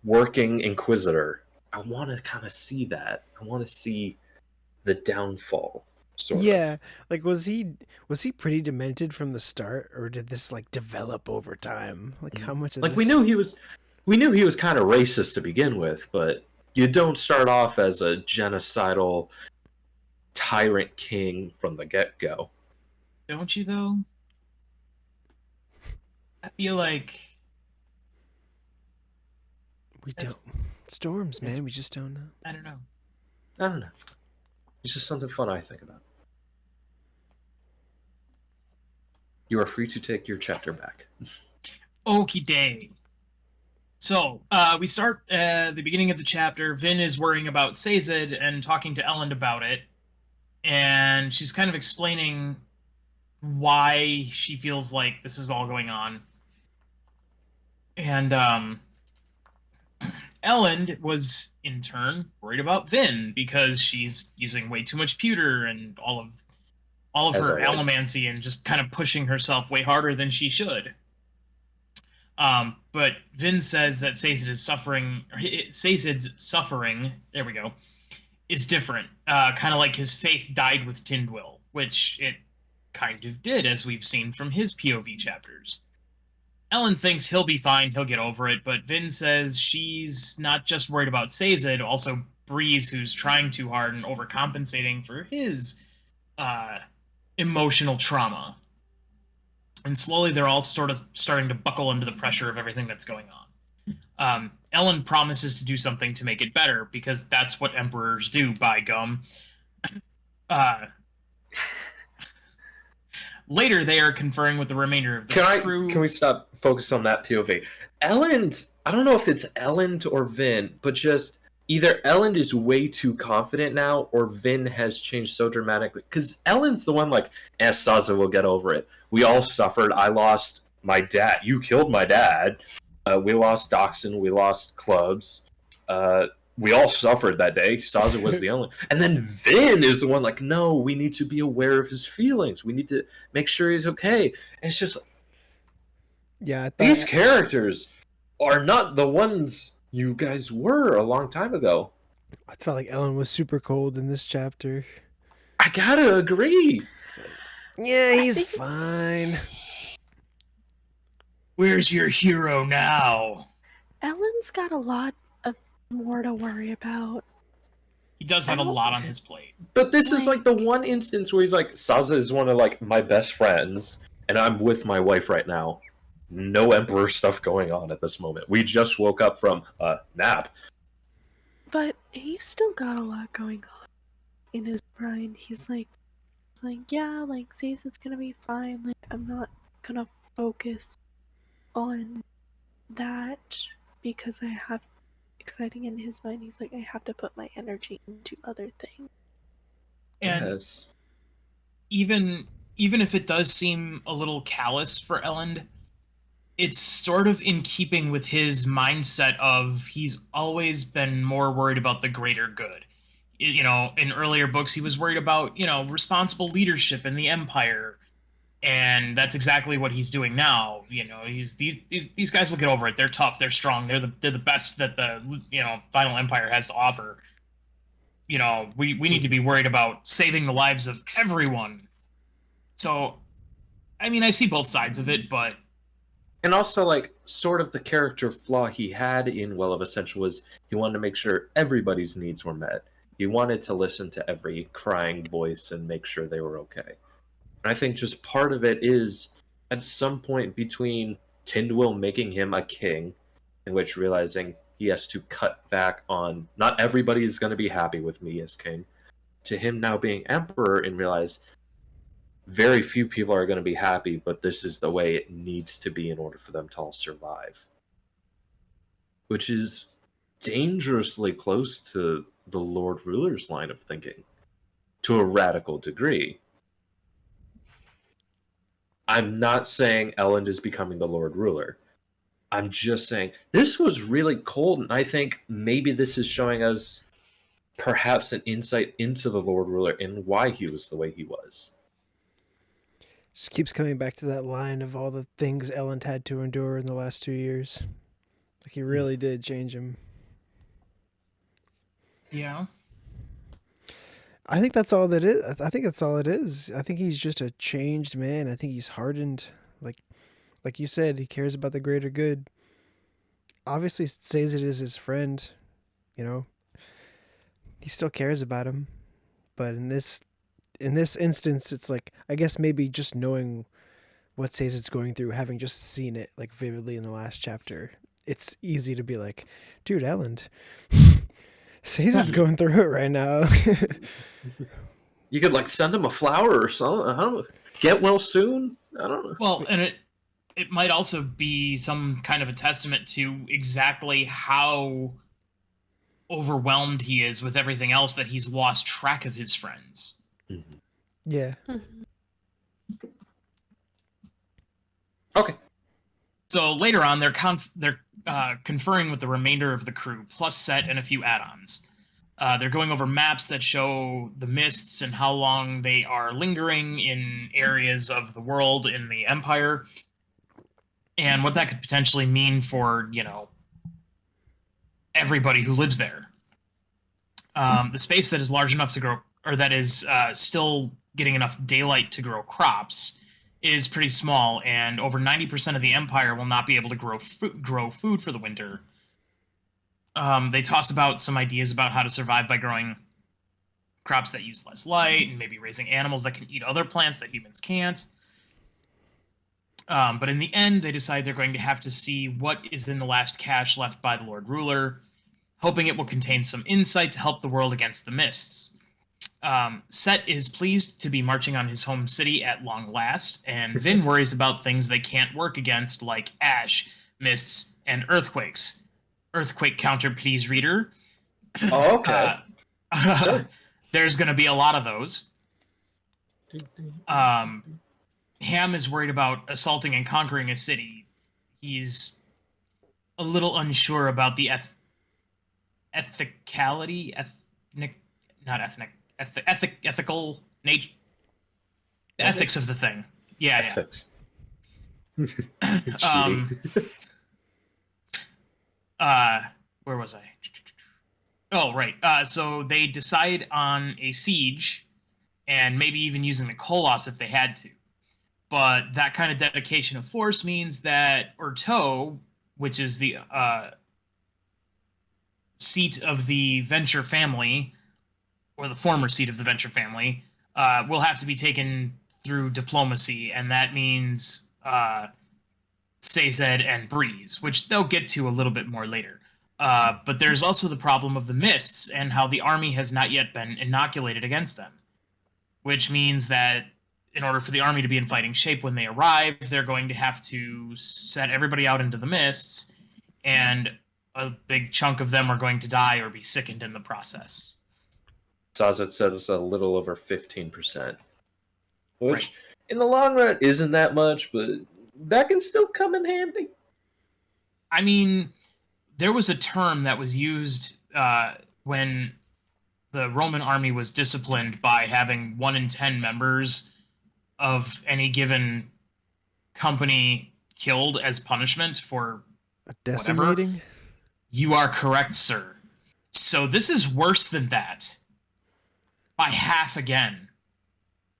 Speaker 1: working Inquisitor. I want to kind of see that. I want to see the downfall sort of.
Speaker 2: Yeah, like was he pretty demented from the start, or did this like develop over time? Like how much of
Speaker 1: Like
Speaker 2: this?
Speaker 1: we knew he was kind of racist to begin with, but you don't start off as a genocidal tyrant king from the get-go.
Speaker 3: Don't you though? I feel like
Speaker 2: We
Speaker 3: that's-
Speaker 2: don't. Storms,
Speaker 3: it's-
Speaker 2: man. We just don't know.
Speaker 3: I don't know.
Speaker 1: I don't know. It's just something fun I think about. You are free to take your chapter back.
Speaker 3: Okie day. So, we start at the beginning of the chapter. Vin is worrying about Sazed and talking to Elend about it. And she's kind of explaining why she feels like this is all going on. And Elend was, in turn, worried about Vin because she's using way too much pewter and all of
Speaker 1: As
Speaker 3: her
Speaker 1: always.
Speaker 3: allomancy and just kind of pushing herself way harder than she should. But Vin says that Sazed's suffering, there we go, is different. Kind of like his faith died with Tindwyl, which it kind of did, as we've seen from his POV chapters. Elend thinks he'll be fine, he'll get over it, but Vin says she's not just worried about Sazed, also Breeze, who's trying too hard and overcompensating for his emotional trauma. And slowly they're all sort of starting to buckle under the pressure of everything that's going on. Elend promises to do something to make it better, because that's what emperors do, by gum. Later, they are conferring with the remainder of the crew.
Speaker 1: Can we stop focus on that POV? Elend, I don't know if it's Elend or Vin, but just either Elend is way too confident now, or Vin has changed so dramatically. Because Elend's the one like, Sazed will get over it. We all suffered. I lost my dad. You killed my dad. We lost Doxson. We lost Clubs. We all suffered that day. Sazed was the only. And then Vin is the one like, no, we need to be aware of his feelings. We need to make sure he's okay. And it's just,
Speaker 2: Yeah,
Speaker 1: these characters are not the ones you guys were a long time ago.
Speaker 2: I felt like Elend was super cold in this chapter.
Speaker 1: I gotta agree.
Speaker 2: Yeah, he's fine.
Speaker 3: Where's your hero now?
Speaker 4: Ellen's got a lot of more to worry about.
Speaker 3: He does have a lot on his plate.
Speaker 1: But this is like the one instance where he's like, Sazed is one of like my best friends, and I'm with my wife right now. No Emperor stuff going on at this moment. We just woke up from a nap.
Speaker 4: But he's still got a lot going on in his mind. He's like, yeah, like, Sazed's gonna be fine. Like, I'm not gonna focus on that because I have exciting in his mind. He's like, I have to put my energy into other things.
Speaker 3: And
Speaker 1: Yes.
Speaker 3: even if it does seem a little callous for Elend, it's sort of in keeping with his mindset of he's always been more worried about the greater good. You know, in earlier books, he was worried about, you know, responsible leadership in the Empire. And that's exactly what he's doing now. You know, these guys will get over it. They're tough. They're strong. They're the best that the, you know, Final Empire has to offer. You know, we need to be worried about saving the lives of everyone. So, I mean, I see both sides of it, but
Speaker 1: And also, like, sort of the character flaw he had in Well of Ascension was he wanted to make sure everybody's needs were met. He wanted to listen to every crying voice and make sure they were okay. And I think just part of it is, at some point between Tindwyl making him a king, in which realizing he has to cut back on, not everybody is going to be happy with me as king, to him now being emperor and realize very few people are going to be happy, but this is the way it needs to be in order for them to all survive. Which is dangerously close to the Lord Ruler's line of thinking, to a radical degree. I'm not saying Elend is becoming the Lord Ruler. I'm just saying this was really cold, and I think maybe this is showing us perhaps an insight into the Lord Ruler and why he was the way he was.
Speaker 2: Just keeps coming back to that line of all the things Elend had to endure in the last 2 years. Like, he really did change him.
Speaker 3: yeah.
Speaker 2: I think that's all that is. I think that's all it is. I think he's just a changed man. I think he's hardened. Like you said, he cares about the greater good. Obviously, Sazed is his friend. You know, he still cares about him. But in this instance, it's like, I guess maybe just knowing what Sazed's going through, having just seen it like vividly in the last chapter, it's easy to be like, dude, Elend, Sazed's going through it right now.
Speaker 1: You could like send him a flower or something. I don't know. Get well soon. I don't know.
Speaker 3: Well, and it might also be some kind of a testament to exactly how overwhelmed he is with everything else that he's lost track of his friends.
Speaker 1: Mm-hmm.
Speaker 2: Yeah.
Speaker 1: Okay.
Speaker 3: So later on, they're conferring with the remainder of the crew, plus Set and a few add-ons. They're going over maps that show the mists and how long they are lingering in areas of the world in the Empire, and what that could potentially mean for, everybody who lives there. The space that is large enough to grow, or that is still getting enough daylight to grow crops, is pretty small, and over 90% of the Empire will not be able to grow food for the winter. They toss about some ideas about how to survive by growing crops that use less light, and maybe raising animals that can eat other plants that humans can't. But in the end, they decide they're going to have to see what is in the last cache left by the Lord Ruler, hoping it will contain some insight to help the world against the mists. Set is pleased to be marching on his home city at long last, and Vin worries about things they can't work against, like ash, mists, and earthquakes. Earthquake counter, please, reader.
Speaker 1: Oh, okay. Sure.
Speaker 3: There's going to be a lot of those. Ham is worried about assaulting and conquering a city. He's a little unsure about the ethical nature, the ethics of the thing.
Speaker 1: Ethics.
Speaker 3: Where was I? Oh, right. So they decide on a siege, and maybe even using the Koloss if they had to. But that kind of dedication of force means that Urto, which is the seat of the Venture family, or the former seat of the Venture family, will have to be taken through diplomacy, and that means Sazed and Breeze, which they'll get to a little bit more later. But there's also the problem of the mists and how the army has not yet been inoculated against them, which means that in order for the army to be in fighting shape when they arrive, they're going to have to set everybody out into the mists, and a big chunk of them are going to die or be sickened in the process.
Speaker 1: Sazed said it's a little over 15%, which
Speaker 3: Right.
Speaker 1: in the long run isn't that much, but that can still come in handy.
Speaker 3: I mean, there was a term that was used when the Roman army was disciplined by having 1 in 10 members of any given company killed as punishment for
Speaker 2: Decimating?
Speaker 3: whatever. You are correct, sir. So this is worse than that. By half again.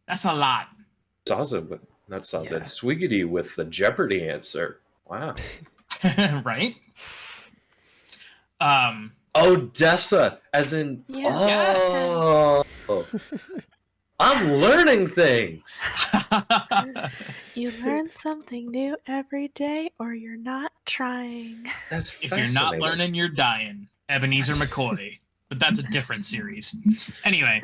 Speaker 3: That's a lot.
Speaker 1: Sazed, but not Sazed.
Speaker 2: Yeah.
Speaker 1: Swiggity with the Jeopardy answer. Wow.
Speaker 3: Right?
Speaker 1: Odessa, as in...
Speaker 4: Yeah.
Speaker 1: Oh. I'm learning things.
Speaker 4: You learn something new every day, or you're not trying.
Speaker 1: That's
Speaker 3: If you're not learning, you're dying. Ebenezer McCoy. But that's a different series. Anyway.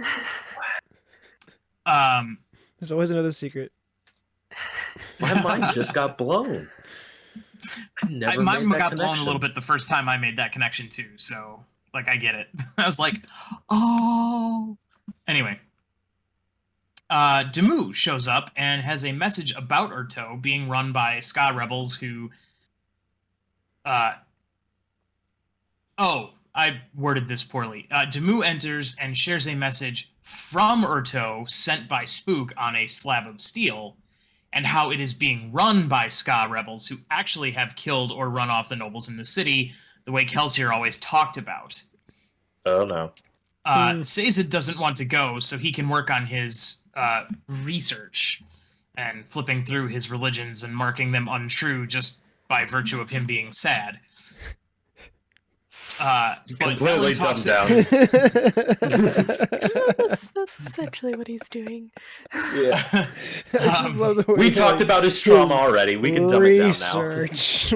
Speaker 2: There's always another secret.
Speaker 1: My mind just got blown.
Speaker 3: Mine got blown a little bit the first time I made that connection too, so I get it. I was like, oh. Anyway. Demu shows up and has a message about Urto being run by Ska rebels who I worded this poorly. Demu enters and shares a message from Urto sent by Spook on a slab of steel, and how it is being run by Ska rebels who actually have killed or run off the nobles in the city, the way Kelsier always talked about.
Speaker 1: Oh, no.
Speaker 3: Sazed doesn't want to go, so he can work on his research and flipping through his religions and marking them untrue just by virtue of him being sad. But
Speaker 1: Completely
Speaker 3: Elend talks
Speaker 1: dumbed
Speaker 4: That's essentially what he's doing.
Speaker 1: Yeah.
Speaker 2: I just love the way
Speaker 1: We
Speaker 2: he's
Speaker 1: talked
Speaker 2: like,
Speaker 1: about his trauma already. We can dumb it down now.
Speaker 2: research.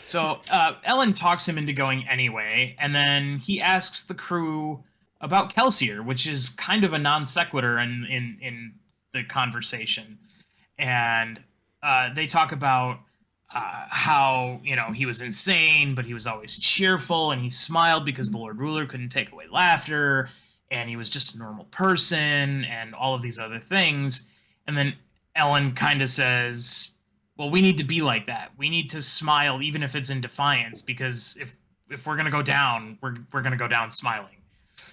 Speaker 3: So Elend talks him into going anyway, and then he asks the crew about Kelsier, which is kind of a non sequitur in the conversation. And they talk about how, he was insane, but he was always cheerful, and he smiled because the Lord Ruler couldn't take away laughter, and he was just a normal person, and all of these other things. And then Elend kind of says, well, we need to be like that. We need to smile even if it's in defiance, because if we're going to go down, we're going to go down smiling.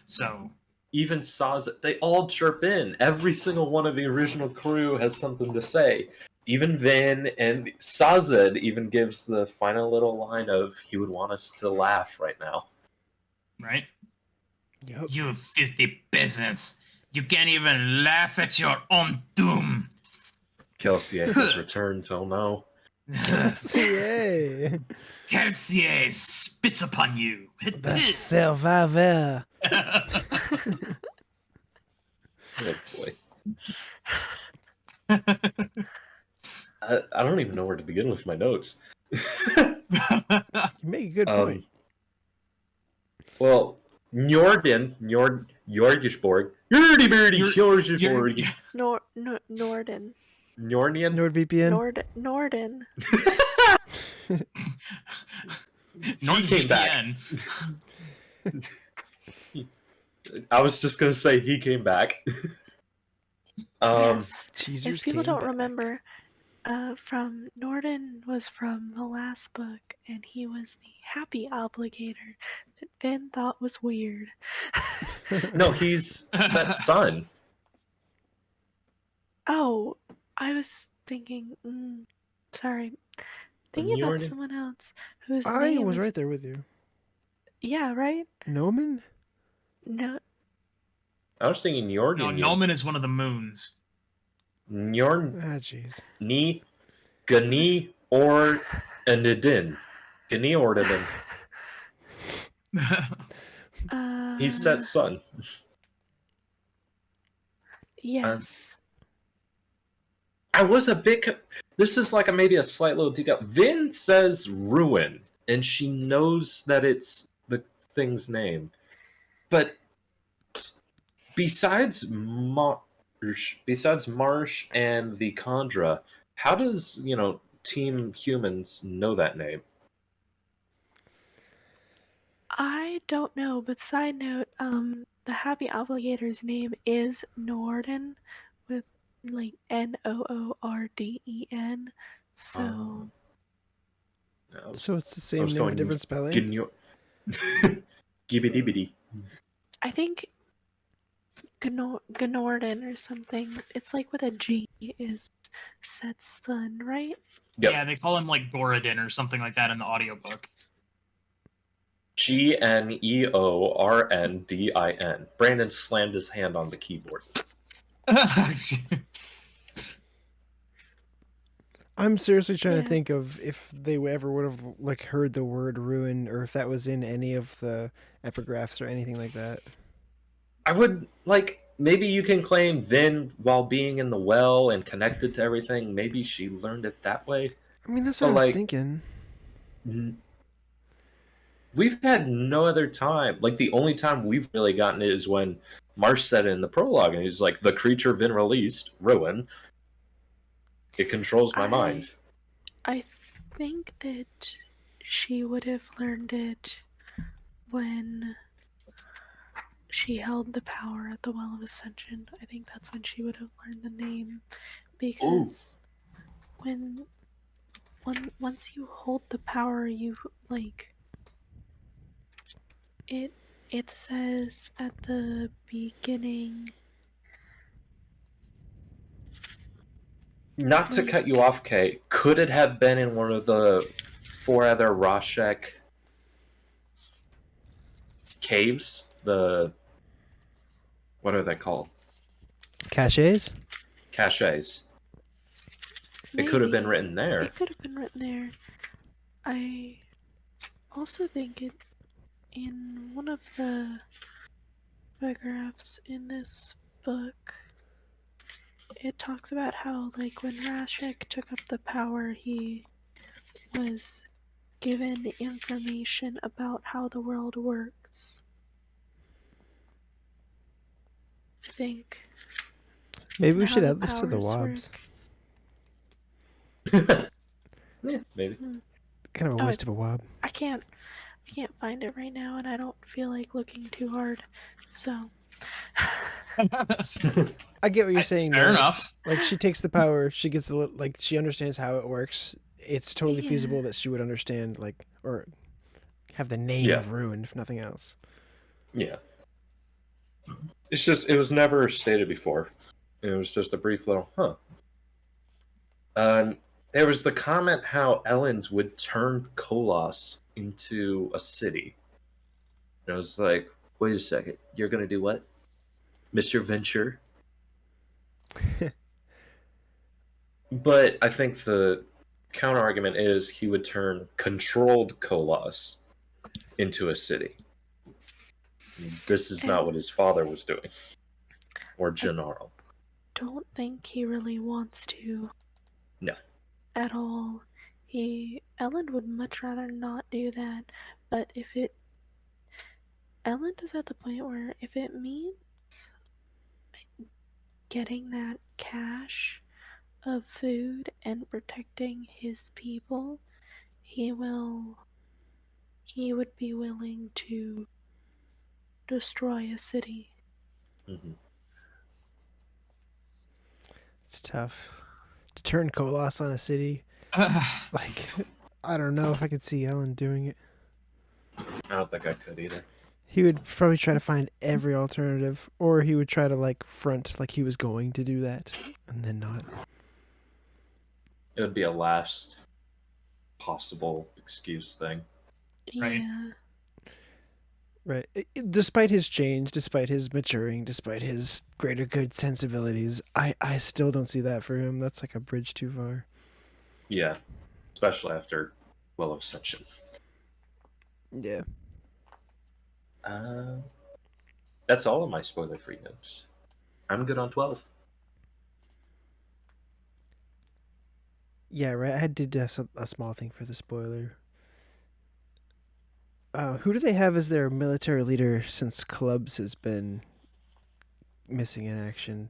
Speaker 3: So
Speaker 1: Even Sazed, they all chirp in. Every single one of the original crew has something to say. Even Vin and Sazed even gives the final little line of, he would want us to laugh right now.
Speaker 3: right?
Speaker 2: Yep.
Speaker 3: You filthy peasants. You can't even laugh at your own doom.
Speaker 1: Kelsier has returned, so no.
Speaker 2: Kelsier,
Speaker 3: Kelsier spits upon you.
Speaker 2: the survivor.
Speaker 1: Oh boy. I don't even know where to begin with my notes.
Speaker 2: You make a good point.
Speaker 1: Well, Njorden, Jorgisborg, Yurdy Birdie, Jorgisborg,
Speaker 4: Norden.
Speaker 1: Njordian.
Speaker 2: NordVPN.
Speaker 4: Norden.
Speaker 1: He came back. I was just gonna say he came back.
Speaker 4: Yes.
Speaker 2: Cheezers
Speaker 4: If people
Speaker 2: came
Speaker 4: don't
Speaker 2: back.
Speaker 4: remember, from Norden was from the last book, and he was the happy obligator that Ben thought was weird.
Speaker 1: No, he's Set's son.
Speaker 4: Oh, I was thinking. Sorry, thinking about
Speaker 1: Njorden?
Speaker 4: someone else whose
Speaker 2: I
Speaker 4: name
Speaker 2: was
Speaker 4: is-
Speaker 2: right there with you.
Speaker 4: Yeah, right.
Speaker 2: Noman?
Speaker 4: No,
Speaker 1: I was thinking
Speaker 3: No,
Speaker 1: Njordian.
Speaker 3: Noman is one of the moons.
Speaker 1: Njorn,
Speaker 2: Ah, jeez.
Speaker 1: Ni, Gani, or Anidin. Gani or Anidin. He's Set's son.
Speaker 4: Yes.
Speaker 1: I was a bit. This is like maybe a slight little detail. Vin says ruin, and she knows that it's the thing's name. But besides Marsh and the Kandra, how does Team Humans know that name?
Speaker 4: I don't know, but side note, the happy obligator's name is Norden with like Noorden. So
Speaker 2: So it's the
Speaker 1: I
Speaker 2: same
Speaker 1: was
Speaker 2: name,
Speaker 1: going
Speaker 2: different spelling?
Speaker 1: Gibbity
Speaker 4: I think Gnorden or something. It's like with a G is Set's son, right?
Speaker 1: Yep.
Speaker 3: Yeah, they call him like Goradin or something like that in the audiobook.
Speaker 1: Gneorndin. Brandon slammed his hand on the keyboard.
Speaker 2: I'm seriously trying to
Speaker 4: Yeah.
Speaker 2: think of if they ever would have like heard the word ruin, or if that was in any of the epigraphs or anything like that.
Speaker 1: I would maybe you can claim Vin while being in the well and connected to everything. Maybe she learned it that way.
Speaker 2: I mean, that's what I
Speaker 1: But,
Speaker 2: was thinking.
Speaker 1: We've had no other time. Like the only time we've really gotten it is when Marsh said it in the prologue, and he's like, "The creature Vin released, ruin. It controls my mind."
Speaker 4: I think that she would have learned it when she held the power at the Well of Ascension. I think that's when she would have learned the name, because once you hold the power, you it says at the beginning.
Speaker 1: Not to cut you off, Kay. Could it have been in one of the 4 other Rashek caves, what are they called?
Speaker 2: Caches?
Speaker 1: Caches. It could have been written there.
Speaker 4: It could have been written there. I also think it in one of the paragraphs in this book, it talks about how, like, when Rashek took up the power, he was given the information about how the world works. I think.
Speaker 2: Maybe we
Speaker 4: and
Speaker 2: should
Speaker 4: how
Speaker 2: add this to the
Speaker 4: powers
Speaker 2: WOBs.
Speaker 4: work.
Speaker 1: Yeah, maybe.
Speaker 2: Kind of a
Speaker 4: Oh,
Speaker 2: waste of a WOB.
Speaker 4: I can't find it right now, and I don't feel like looking too hard. So.
Speaker 2: I get what you're saying.
Speaker 3: Fair
Speaker 2: though.
Speaker 3: enough.
Speaker 2: Like, she takes the power, she gets a little, like, she understands how it works. It's totally
Speaker 4: Yeah.
Speaker 2: feasible that she would understand, like, or have the name
Speaker 1: Yeah.
Speaker 2: of Ruin, if nothing else.
Speaker 1: Yeah. It's just, it was never stated before. It was just a brief little, huh. There was the comment how Elend would turn Kolos into a city. And I was like, wait a second, you're gonna do what? Mr. Venture? But I think the counter argument is he would turn controlled Kolos into a city. This is not what his father was doing. Or Gennaro.
Speaker 4: Don't think he really wants to.
Speaker 1: No.
Speaker 4: At all. Elend would much rather not do that, but Elend is at the point where if it means getting that cache of food and protecting his people, he would be willing to destroy a city.
Speaker 1: Mm-hmm.
Speaker 2: It's tough. To turn Kolos on a city, like, I don't know if I could see Ellen doing it.
Speaker 1: I don't think I could either.
Speaker 2: He would probably try to find every alternative, or he would try to, like, front like he was going to do that, and then not.
Speaker 1: It would be a last possible excuse thing.
Speaker 3: Right.
Speaker 4: Yeah.
Speaker 2: Right. Despite his change, despite his maturing, despite his greater good sensibilities, I still don't see that for him. That's like a bridge too far.
Speaker 1: Yeah. Especially after Well of Ascension.
Speaker 2: Yeah.
Speaker 1: That's all of my spoiler-free notes. I'm good on 12.
Speaker 2: Yeah, right. I did a small thing for the spoiler. Who do they have as their military leader since Clubs has been missing in action?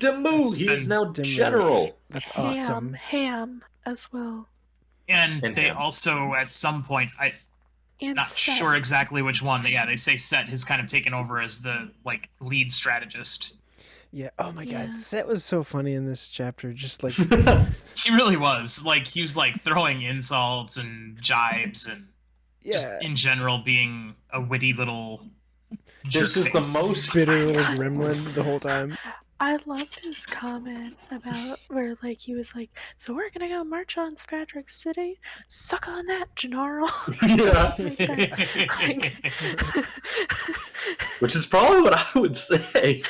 Speaker 1: Damu! He is now
Speaker 2: Damu.
Speaker 1: general!
Speaker 2: That's awesome.
Speaker 4: Ham as well.
Speaker 3: And
Speaker 1: And
Speaker 3: they
Speaker 1: him.
Speaker 3: also, at some point, I'm
Speaker 4: And
Speaker 3: not
Speaker 4: Set.
Speaker 3: sure exactly which one, but yeah, they say Set has kind of taken over as the like lead strategist.
Speaker 2: Yeah. Oh my
Speaker 4: Yeah.
Speaker 2: God. Set was so funny in this chapter. Just like,
Speaker 3: He really was. Like, he was like throwing insults and jibes and just
Speaker 2: yeah,
Speaker 3: in general being a witty little
Speaker 1: This is the
Speaker 3: jerk-face.
Speaker 1: most
Speaker 2: bitter little gremlin the whole time.
Speaker 4: I loved his comment about where, like, he was like, "So we're gonna go march on Skradrick City? Suck on that, Gennaro."
Speaker 1: Yeah.
Speaker 4: Like,
Speaker 1: Which is probably what I would say.
Speaker 2: Like,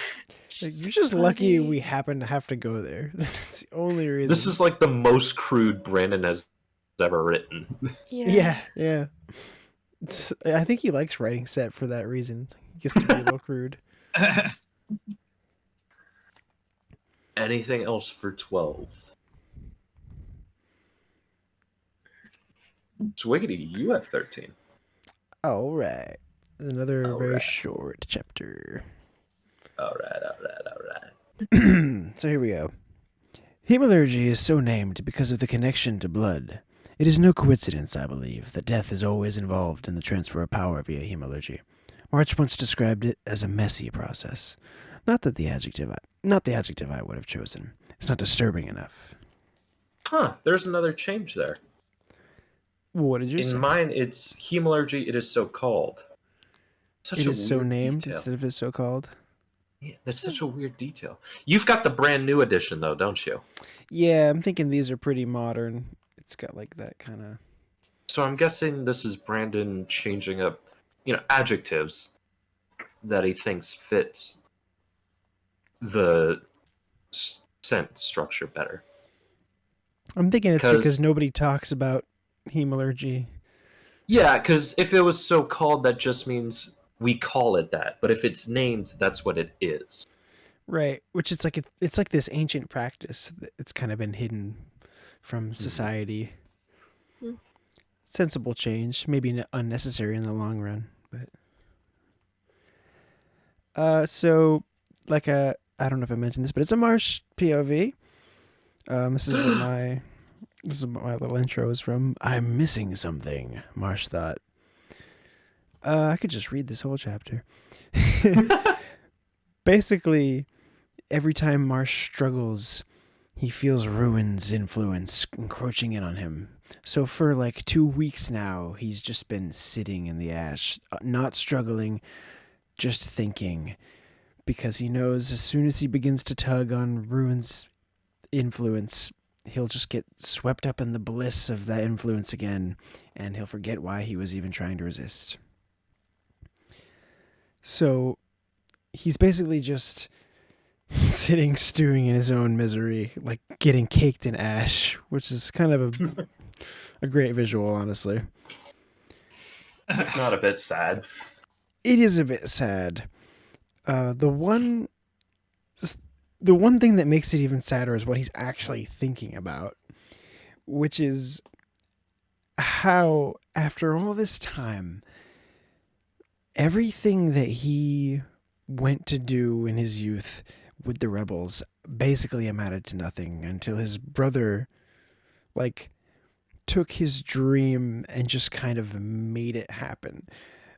Speaker 2: you're just lucky
Speaker 4: funny.
Speaker 2: we happen to have to go there. That's the only reason.
Speaker 1: This is like the most crude Brandon has ever written.
Speaker 2: Yeah. I think he likes writing Set for that reason. He gets to be a little crude.
Speaker 1: Anything else for 12? Swiggity, you have 13.
Speaker 2: All right. Another
Speaker 1: All
Speaker 2: very
Speaker 1: right.
Speaker 2: short chapter.
Speaker 1: All right.
Speaker 2: So here we go. Hemalurgy is so named because of the connection to blood. It is no coincidence, I believe, that death is always involved in the transfer of power via hemalurgy. March once described it as a messy process. Not the adjective I would have chosen. It's not disturbing enough.
Speaker 1: Huh, there's another change there.
Speaker 2: What did you say?
Speaker 1: In mine, it's hemalurgy, it is so called. Such
Speaker 2: It
Speaker 1: a
Speaker 2: is so
Speaker 1: weird
Speaker 2: named
Speaker 1: detail.
Speaker 2: instead of it's so called.
Speaker 1: Yeah, that's such a weird detail. You've got the brand new edition, though, don't you?
Speaker 2: Yeah, I'm thinking these are pretty modern. It's got like that kind of...
Speaker 1: So I'm guessing this is Brandon changing up adjectives that he thinks fits the sentence structure better.
Speaker 2: I'm thinking it's because
Speaker 1: 'Cause-
Speaker 2: nobody talks about hemalurgy.
Speaker 1: Yeah, because if it was so called, that just means we call it that. But if it's named, that's what it is.
Speaker 2: Right, which it's like this ancient practice. It's kind of been hidden from society.
Speaker 4: Hmm.
Speaker 2: Sensible change, maybe unnecessary in the long run, but so like I don't know if I mentioned this, but it's a Marsh POV. This is what my little intro is from. I'm missing something, Marsh thought. I could just read this whole chapter. Basically, every time Marsh struggles, he feels Ruin's influence encroaching in on him. So for like 2 weeks now, he's just been sitting in the ash, not struggling, just thinking. Because he knows as soon as he begins to tug on Ruin's influence, he'll just get swept up in the bliss of that influence again, and he'll forget why he was even trying to resist. So he's basically just sitting, stewing in his own misery, like getting caked in ash, which is kind of a great visual, honestly.
Speaker 1: If not a bit sad.
Speaker 2: It is a bit sad. The one thing that makes it even sadder is what he's actually thinking about, which is how, after all this time, everything that he went to do in his youth with the rebels basically amounted to nothing until his brother, like, took his dream and just kind of made it happen.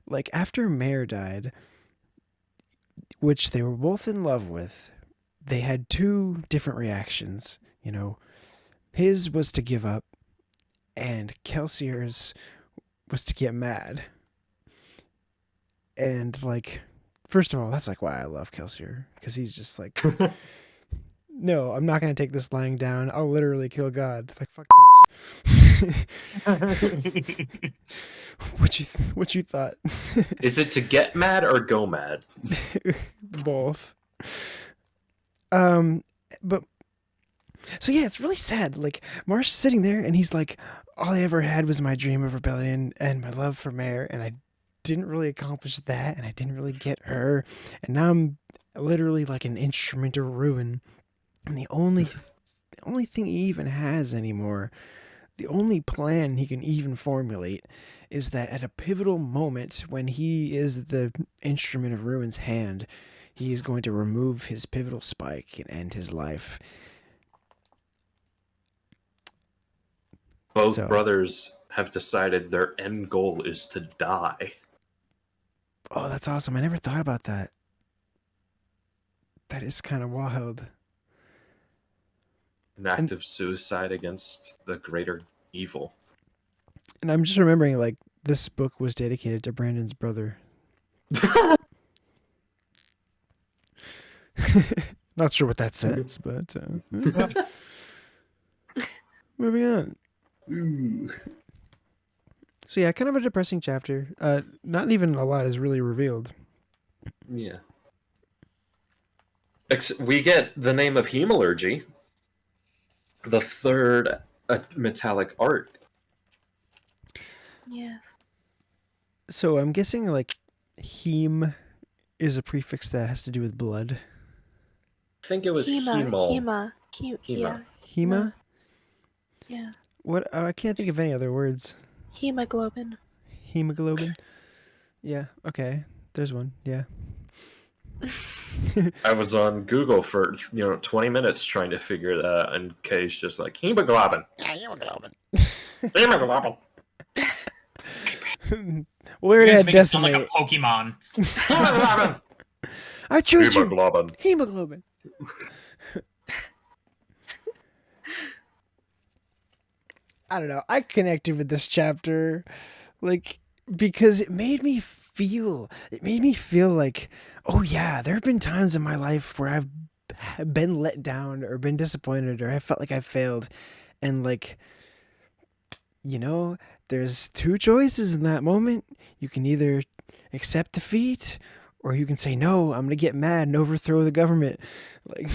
Speaker 2: Like, after Mare died, which they were both in love with, they had two different reactions. His was to give up, and Kelsier's was to get mad. And, like, first of all, that's like why I love Kelsier, because he's just like, no, I'm not going to take this lying down. I'll literally kill God. Like, fuck this. What you thought?
Speaker 1: Is it to get mad or go mad?
Speaker 2: Both. But so yeah, it's really sad. Like, Marsh is sitting there and he's like, all I ever had was my dream of rebellion and my love for Mare, and I didn't really accomplish that, and I didn't really get her, and now I'm literally like an instrument of ruin. And the only thing he even has anymore, the only plan he can even formulate, is that at a pivotal moment when he is the instrument of ruin's hand, he is going to remove his pivotal spike and end his life.
Speaker 1: Both brothers have decided their end goal is to die.
Speaker 2: Oh, that's awesome. I never thought about that. That is kind of wild.
Speaker 1: An act of suicide against the greater evil.
Speaker 2: And I'm just remembering, like, this book was dedicated to Brandon's brother. Not sure what that says, but moving on.
Speaker 1: Ooh.
Speaker 2: So yeah, kind of a depressing chapter. Not even a lot is really revealed.
Speaker 1: Yeah. We get the name of Hemalurgy, the third metallic art.
Speaker 4: Yes.
Speaker 2: So I'm guessing, like, heme is a prefix that has to do with blood.
Speaker 1: I think it was
Speaker 4: Hema.
Speaker 1: Hema.
Speaker 2: Hema?
Speaker 4: Yeah.
Speaker 2: What? Oh, I can't think of any other words.
Speaker 4: Hemoglobin.
Speaker 2: Hemoglobin? Yeah, okay. There's one, yeah.
Speaker 1: I was on Google for 20 minutes trying to figure that out, and Kay's just like, hemoglobin.
Speaker 2: Yeah, hemoglobin.
Speaker 1: Hemoglobin.
Speaker 2: We already
Speaker 3: You guys
Speaker 2: had
Speaker 3: make it sound like
Speaker 2: decimate.
Speaker 3: a Pokemon.
Speaker 1: Hemoglobin.
Speaker 2: I choose you.
Speaker 1: Hemoglobin.
Speaker 2: Hemoglobin. I don't know. I connected with this chapter, like, because it made me feel like, oh yeah, there have been times in my life where I've been let down or been disappointed or I felt like I failed, and, like, there's two choices in that moment. You can either accept defeat, or you can say, no, I'm going to get mad and overthrow the government. Like,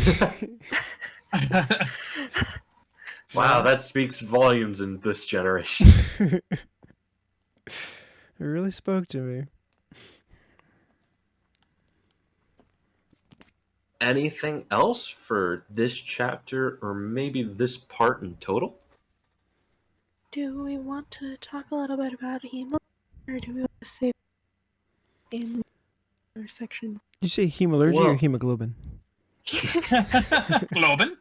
Speaker 1: Wow, that speaks volumes in this generation.
Speaker 2: it really spoke to me.
Speaker 1: Anything else for this chapter, or maybe this part in total?
Speaker 4: Do we want to talk a little bit about hemo, or do we want to save in our section?
Speaker 2: Did you say hemalurgy or
Speaker 1: Well-
Speaker 2: hemoglobin?
Speaker 3: Globin?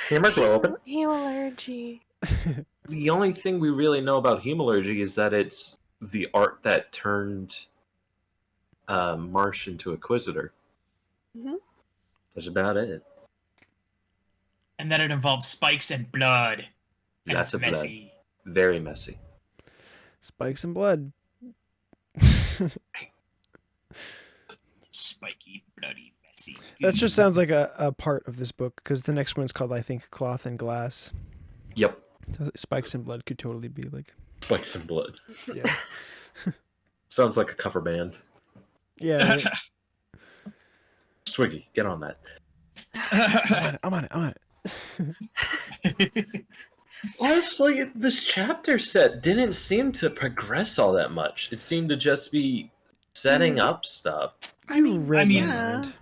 Speaker 1: Hemoglobin.
Speaker 4: Hemalurgy.
Speaker 1: The only thing we really know about hemalurgy is that it's the art that turned Marsh into Inquisitor.
Speaker 4: Mhm.
Speaker 1: That's about it.
Speaker 3: And then it involves spikes and blood. And
Speaker 1: Lots
Speaker 3: it's
Speaker 1: of blood.
Speaker 3: messy.
Speaker 1: Very messy.
Speaker 2: Spikes and blood.
Speaker 3: Spiky, bloody, messy.
Speaker 2: That just sounds like a part of this book, because the next one's called, I think, Cloth and Glass.
Speaker 1: Yep.
Speaker 2: So Spikes and Blood could totally be like,
Speaker 1: Spikes and blood.
Speaker 2: yeah.
Speaker 1: Sounds like a cover band.
Speaker 2: Yeah, right?
Speaker 1: Swiggy, get on that.
Speaker 2: I'm on it.
Speaker 1: Honestly, this chapter set didn't seem to progress all that much. It seemed to just be setting up stuff.
Speaker 2: You read my
Speaker 4: yeah.
Speaker 2: mind.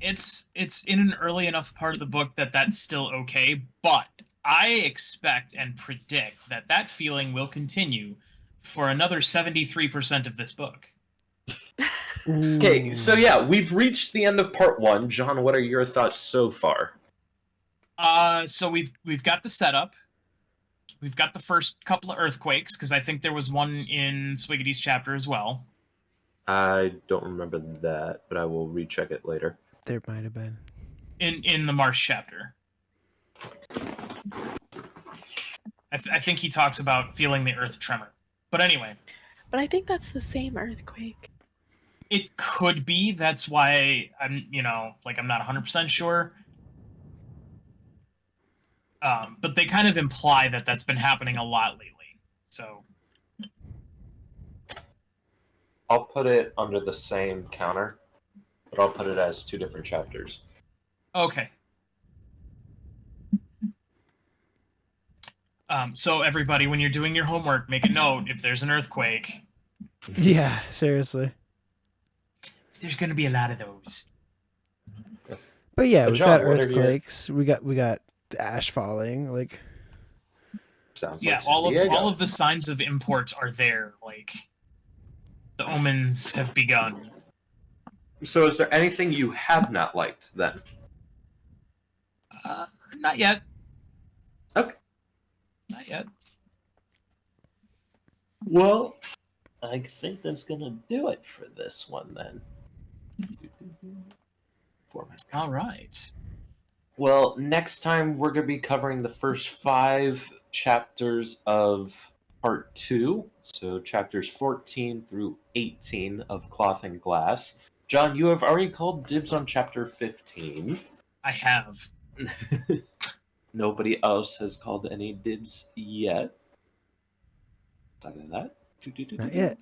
Speaker 3: It's in an early enough part of the book that that's still okay, but I expect and predict that that feeling will continue for another 73% of this book.
Speaker 1: Okay, so yeah, we've reached the end of part 1. John, what are your thoughts so far?
Speaker 3: So we've got the setup. We've got the first couple of earthquakes, because I think there was one in Swiggity's chapter as well.
Speaker 1: I don't remember that, but I will recheck it later.
Speaker 2: There might have been.
Speaker 3: In the Marsh chapter. I think he talks about feeling the earth tremor. But anyway.
Speaker 4: But I think that's the same earthquake.
Speaker 3: It could be. That's why I'm not 100% sure. But they kind of imply that that's been happening a lot lately. So
Speaker 1: I'll put it under the same counter, but I'll put it as 2 different chapters.
Speaker 3: okay. So everybody, when you're doing your homework, make a note if there's an earthquake.
Speaker 2: Yeah, seriously.
Speaker 3: There's going to be a lot of those.
Speaker 2: But yeah,
Speaker 1: But
Speaker 2: we've
Speaker 1: John,
Speaker 2: got
Speaker 1: what are your-
Speaker 2: earthquakes. We got the ash falling. Like,
Speaker 1: Sounds
Speaker 3: Yeah,
Speaker 1: like
Speaker 3: all
Speaker 1: San Diego.
Speaker 3: of the signs of import are there. Like the omens have begun.
Speaker 1: So is there anything you have not liked then?
Speaker 3: Not yet.
Speaker 1: Okay.
Speaker 3: Not yet.
Speaker 1: Well, I think that's gonna do it for this one then. Format.
Speaker 3: All right.
Speaker 1: Well, next time we're gonna be covering the first 5 chapters of part 2. So chapters 14 through 18 of Cloth and Glass. John, you have already called dibs on chapter 15.
Speaker 3: I have.
Speaker 1: Nobody else has called any dibs yet. Aside of that.
Speaker 2: not yet.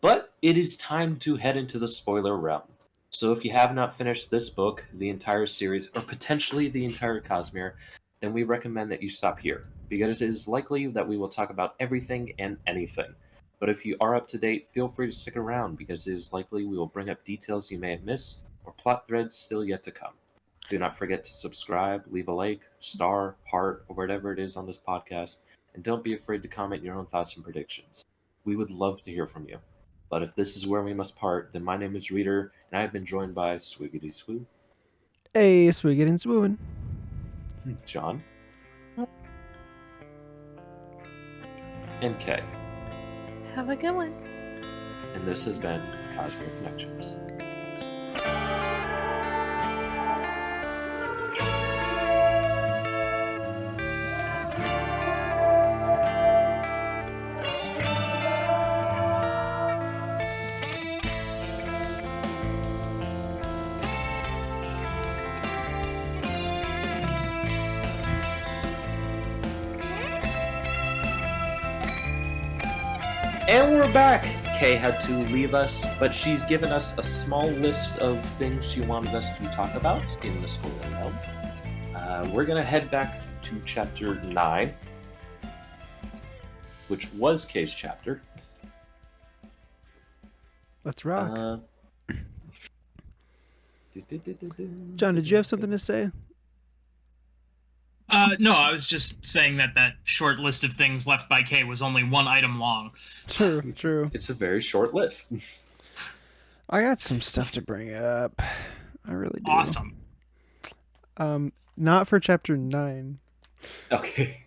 Speaker 1: But it is time to head into the spoiler realm. So if you have not finished this book, the entire series, or potentially the entire Cosmere, then we recommend that you stop here, because it is likely that we will talk about everything and anything. But if you are up to date, feel free to stick around, because it is likely we will bring up details you may have missed, or plot threads still yet to come. Do not forget to subscribe, leave a like, star, heart, or whatever it is on this podcast, and don't be afraid to comment your own thoughts and predictions. We would love to hear from you. But if this is where we must part, then my name is Reader, and I have been joined by Swiggity Swoo,
Speaker 2: Hey, Swiggity and Swooin'.
Speaker 1: John, and Kay.
Speaker 4: Have a good one.
Speaker 1: And this has been Cosmere Connections. And we're back! Kay had to leave us, but she's given us a small list of things she wanted us to talk about in the spoiler realm. We're going to head back to chapter 9, which was Kay's chapter.
Speaker 2: Let's rock.
Speaker 1: John,
Speaker 2: John, did you have something to say?
Speaker 3: No, I was just saying that short list of things left by Kay was only one item long.
Speaker 2: True.
Speaker 1: It's a very short list.
Speaker 2: I got some stuff to bring up. I really do.
Speaker 3: Awesome.
Speaker 2: Not for chapter 9.
Speaker 1: Okay.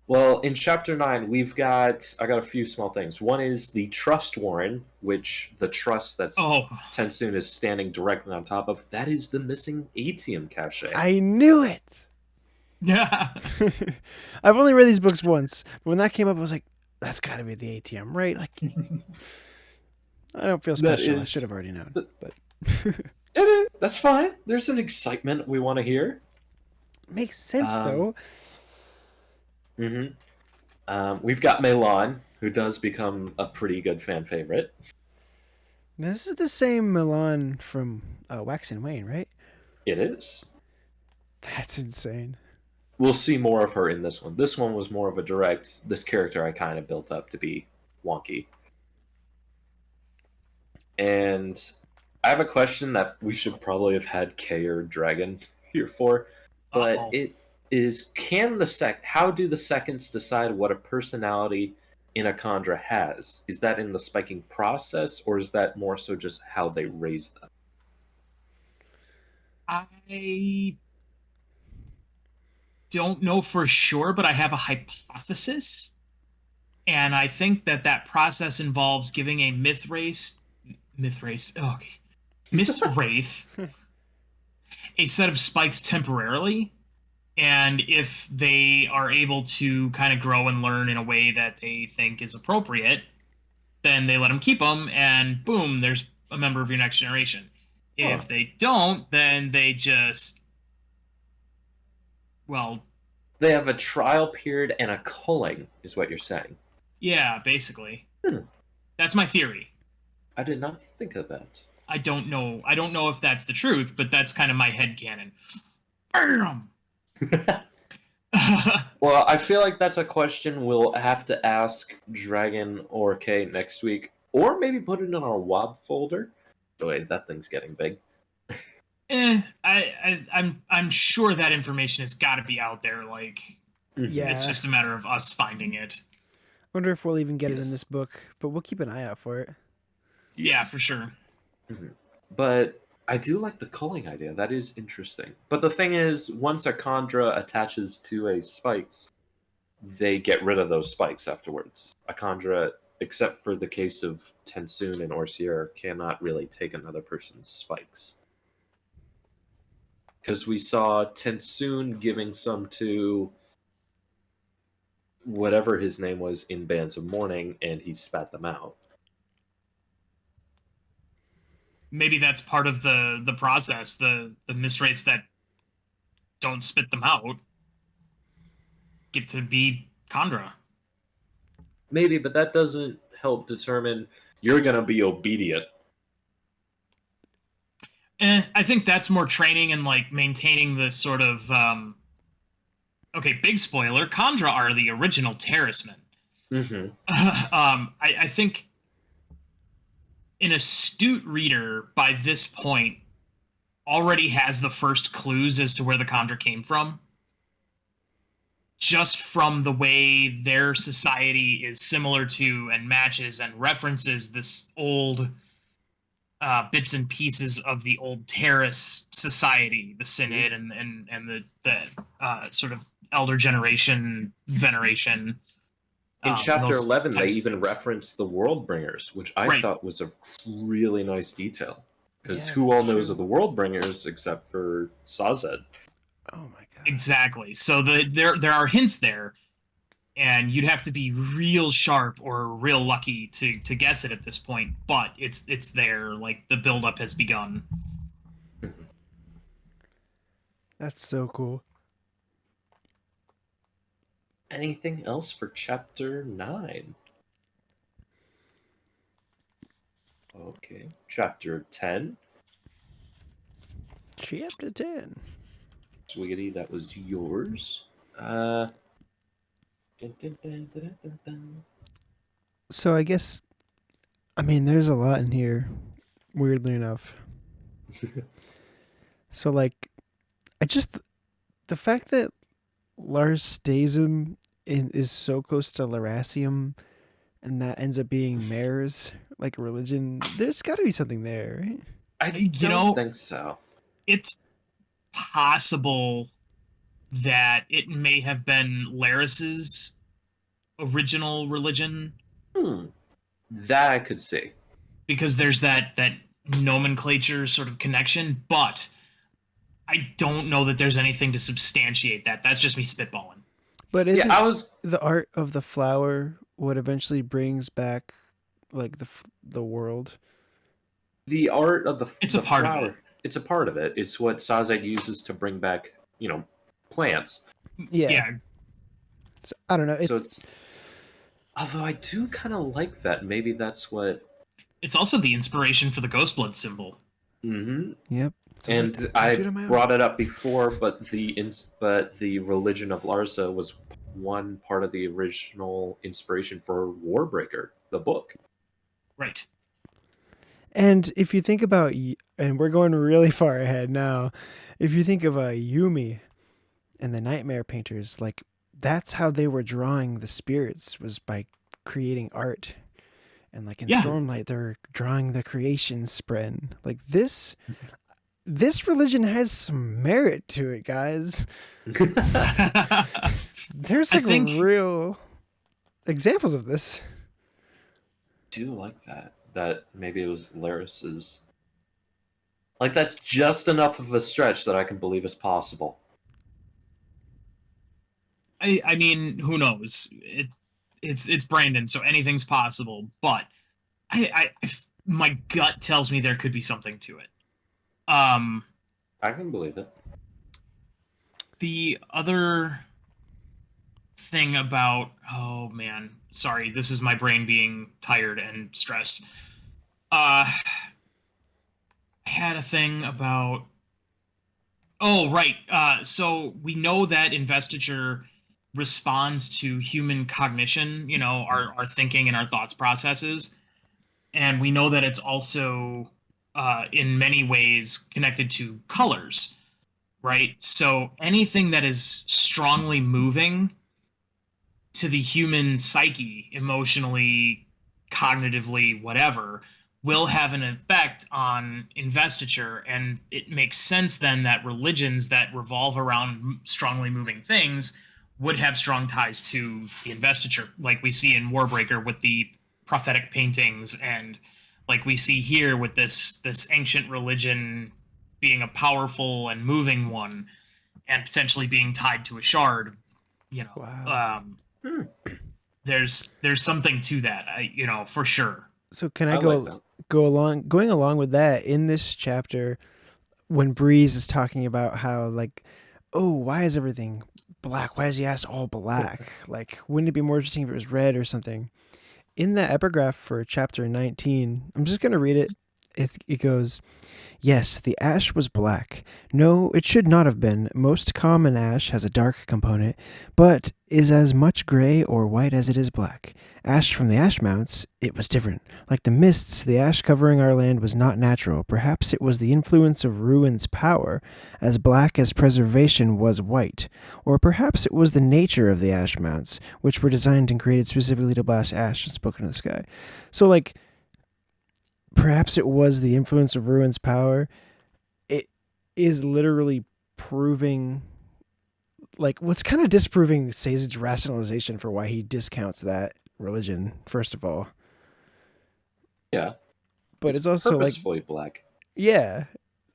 Speaker 1: Well, in chapter 9, I got a few small things. One is the Trustwarren, which the trust that's Tensoon is standing directly on top of. That is the missing ATM cache.
Speaker 2: I knew it!
Speaker 3: Yeah.
Speaker 2: I've only read these books once, but when that came up, I was like, that's got to be the ATM, right? Like, I don't feel special. I should have already known. But
Speaker 1: that's fine. There's an excitement we want to hear.
Speaker 2: Makes sense, though.
Speaker 1: We've got Milan, who does become a pretty good fan favorite.
Speaker 2: This is the same Milan from Wax and Wayne, right?
Speaker 1: It is.
Speaker 2: That's insane.
Speaker 1: We'll see more of her in this one. This one was more of a direct, this character I kind of built up to be wonky. And I have a question that we should probably have had Kay or Dragon here for, but it is, how do the seconds decide what a personality in a Kandra has? Is that in the spiking process, or is that more so just how they raise them?
Speaker 3: I don't know for sure, but I have a hypothesis. And I think that process involves giving a Mist Wraith a set of spikes temporarily. And if they are able to kind of grow and learn in a way that they think is appropriate, then they let them keep them, and boom, there's a member of your next generation. If they don't, then they just... Well...
Speaker 1: They have a trial period and a culling, is what you're saying.
Speaker 3: Yeah, basically. That's my theory.
Speaker 1: I did not think of that.
Speaker 3: I don't know. I don't know if that's the truth, but that's kind of my headcanon. Bam!
Speaker 1: Well, I feel like that's a question we'll have to ask Dragon or Kay next week, or maybe put it in our WOB folder. Oh, wait, that thing's getting big.
Speaker 3: I'm sure that information has got to be out there. Like,
Speaker 2: Yeah.
Speaker 3: It's just a matter of us finding it.
Speaker 2: I wonder if we'll even get it in this book, but we'll keep an eye out for it.
Speaker 3: Yeah, for sure.
Speaker 1: But I do like the culling idea. That is interesting. But the thing is, once a Kandra attaches to a spikes, they get rid of those spikes afterwards. A Kandra, except for the case of Tensoon and Orsier, cannot really take another person's spikes. Because we saw Tensoon giving some to whatever his name was in Bands of Mourning, and he spat them out.
Speaker 3: Maybe that's part of the process. The Mist Wraiths that don't spit them out get to be Kandra.
Speaker 1: Maybe, but that doesn't help determine you're going to be obedient.
Speaker 3: I think that's more training and like maintaining the sort of okay, big spoiler, Kandra are the original Terracemen. I think an astute reader by this point already has the first clues as to where the Kandra came from. Just from the way their society is similar to and matches and references this old bits and pieces of the old Terrace society, the Synod and the sort of elder generation veneration.
Speaker 1: In chapter 11, they even reference the Worldbringers, which I thought was a really nice detail. Because who all knows of the Worldbringers except for Sazed?
Speaker 2: Oh my god!
Speaker 3: Exactly. So there are hints there, and you'd have to be real sharp or real lucky to guess it at this point. But it's there. Like the buildup has begun.
Speaker 2: That's so cool.
Speaker 1: Anything else for chapter 9? Okay. Chapter 10.
Speaker 2: Chapter 10.
Speaker 1: Swiggity, that was yours. Dun, dun, dun, dun, dun, dun.
Speaker 2: So I guess, I mean, there's a lot in here, weirdly enough. So, like, the fact that Lars stays him is so close to Lerasium, and that ends up being Mare's, like, religion, there's got to be something there, right?
Speaker 1: I
Speaker 3: You
Speaker 1: don't
Speaker 3: know-
Speaker 1: think so.
Speaker 3: It's possible that it may have been Laris's original religion,
Speaker 1: That I could see.
Speaker 3: because there's that nomenclature sort of connection, but I don't know that there's anything to substantiate that. That's just me spitballing.
Speaker 2: But isn't
Speaker 1: Yeah, I was.
Speaker 2: the art of the flower what eventually brings back, like, the world?
Speaker 1: The art of the
Speaker 3: It's
Speaker 1: the
Speaker 3: a part of
Speaker 1: flower,
Speaker 3: it.
Speaker 1: It's a part of it. It's what Sazed uses to bring back, plants.
Speaker 3: Yeah.
Speaker 2: So, I don't know.
Speaker 1: So it's. Although I do kind of like that. Maybe that's what.
Speaker 3: It's also the inspiration for the Ghostblood symbol.
Speaker 1: Mm-hmm.
Speaker 2: Yep.
Speaker 1: And I've brought it up before, but the religion of Larsa was one part of the original inspiration for Warbreaker, the book.
Speaker 3: Right.
Speaker 2: And if you think about, and we're going really far ahead now, if you think of Yumi and the Nightmare Painters, like, that's how they were drawing the spirits, was by creating art. And like in Stormlight, they're drawing the creation spren. Like, this religion has some merit to it, guys. There's like real examples of this.
Speaker 1: I do like that. That maybe it was Laris's. Like, that's just enough of a stretch that I can believe is possible.
Speaker 3: I mean, who knows? It's Brandon, so anything's possible. But my gut tells me there could be something to it.
Speaker 1: I can believe it.
Speaker 3: The other thing about, oh man, sorry, this is my brain being tired and stressed. I had a thing about, oh right, so we know that investiture responds to human cognition, our thinking and our thoughts processes, and we know that it's also in many ways connected to colors, right? So anything that is strongly moving to the human psyche, emotionally, cognitively, whatever, will have an effect on investiture. And it makes sense then that religions that revolve around strongly moving things would have strong ties to the investiture, like we see in Warbreaker with the prophetic paintings, and like we see here with this ancient religion being a powerful and moving one, and potentially being tied to a shard.
Speaker 2: Wow.
Speaker 3: There's something to that, for sure.
Speaker 2: So can I going along with that, in this chapter, when Breeze is talking about how, like, oh, why is everything black? Why is the ass all black? Like, wouldn't it be more interesting if it was red or something? In that epigraph for chapter 19, I'm just going to read it. It goes, yes, the ash was black. No, it should not have been. Most common ash has a dark component, but is as much gray or white as it is black. Ash from the ash mounts, it was different. Like the mists, the ash covering our land was not natural. Perhaps it was the influence of ruin's power, as black as preservation was white. Or perhaps it was the nature of the ash mounts, which were designed and created specifically to blast ash and spoken in the sky. So, like, perhaps it was the influence of ruin's power. It is literally proving, like, what's kind of disproving Sazed's rationalization for why he discounts that religion, first of all.
Speaker 1: Yeah.
Speaker 2: But it's also
Speaker 1: purposefully black.
Speaker 2: Yeah.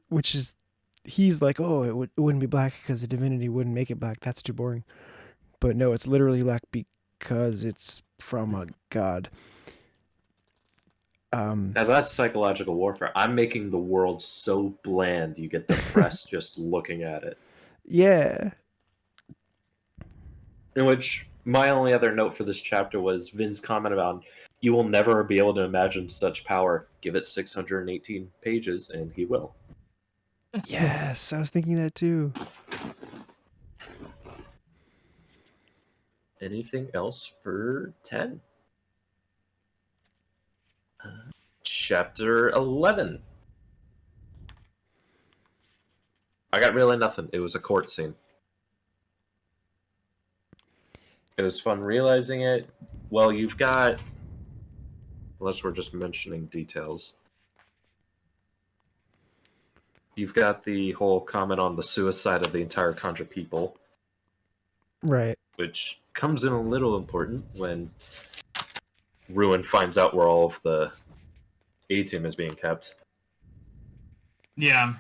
Speaker 2: Which is, he's like, oh, it wouldn't be black because the divinity wouldn't make it black. That's too boring. But no, it's literally black because it's from a god.
Speaker 1: Now that's psychological warfare. I'm making the world so bland you get depressed just looking at it.
Speaker 2: Yeah.
Speaker 1: In which my only other note for this chapter was Vin's comment about You will never be able to imagine such power. Give it 618 pages, and he will.
Speaker 2: Yes, I was thinking that too.
Speaker 1: Anything else for 10? Chapter 11. I got really nothing. It was a court scene. It was fun realizing it. Well, you've got... Unless we're just mentioning details. You've got the whole comment on the suicide of the entire Kandra people.
Speaker 2: Right.
Speaker 1: Which comes in a little important when Ruin finds out where all of the A-Team is being kept.
Speaker 3: Yeah.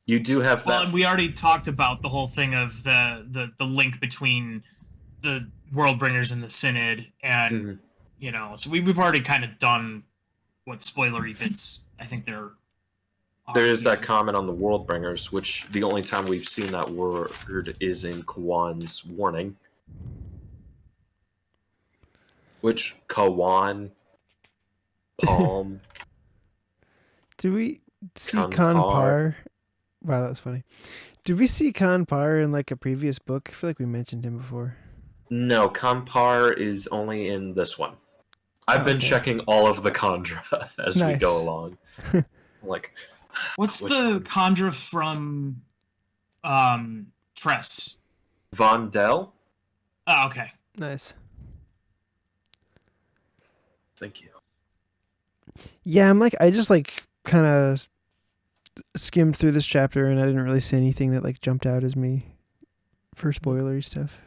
Speaker 1: You do have that...
Speaker 3: Well, and we already talked about the whole thing of the link between the Worldbringers and the Synod, and, you know, so we've already kind of done what spoilery bits I think there are.
Speaker 1: There is that comment on the Worldbringers, which the only time we've seen that word is in Kawan's warning. Which, Kawan, Palm...
Speaker 2: Do we see
Speaker 1: Kanpar.
Speaker 2: Kanpar? Wow, that's funny. Did we see Kanpar in like a previous book? I feel like we mentioned him before.
Speaker 1: No, Kanpar is only in this one. I've been checking all of the Kandra as we go along. Like,
Speaker 3: what's the Kandra from Tress?
Speaker 1: Vondel?
Speaker 3: Oh, okay.
Speaker 2: Nice.
Speaker 1: Thank you.
Speaker 2: Yeah, I just like kind of skimmed through this chapter and I didn't really see anything that like jumped out as me for spoilery stuff.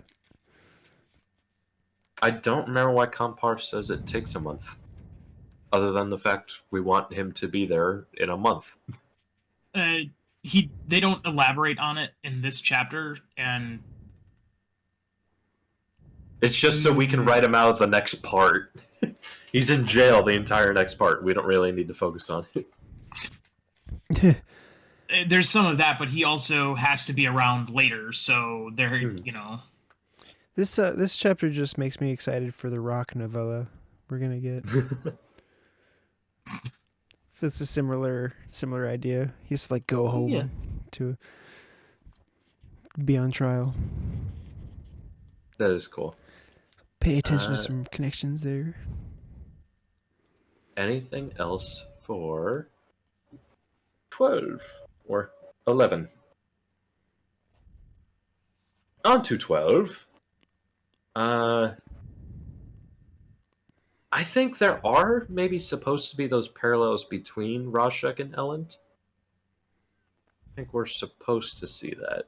Speaker 1: I don't remember why Kanpar says it takes a month. Other than the fact we want him to be there in a month.
Speaker 3: They don't elaborate on it in this chapter, and
Speaker 1: it's just so we can write him out of the next part. He's in jail the entire next part. We don't really need to focus on it.
Speaker 3: There's some of that, but he also has to be around later, so there, you know.
Speaker 2: This chapter just makes me excited for the rock novella we're gonna get. It's a similar idea. He has to like go home to be on trial.
Speaker 1: That is cool.
Speaker 2: Pay attention to some connections there.
Speaker 1: Anything else for 12 or 11? On to 12. I think there are maybe supposed to be those parallels between Rashek and Elend. I think we're supposed to see that.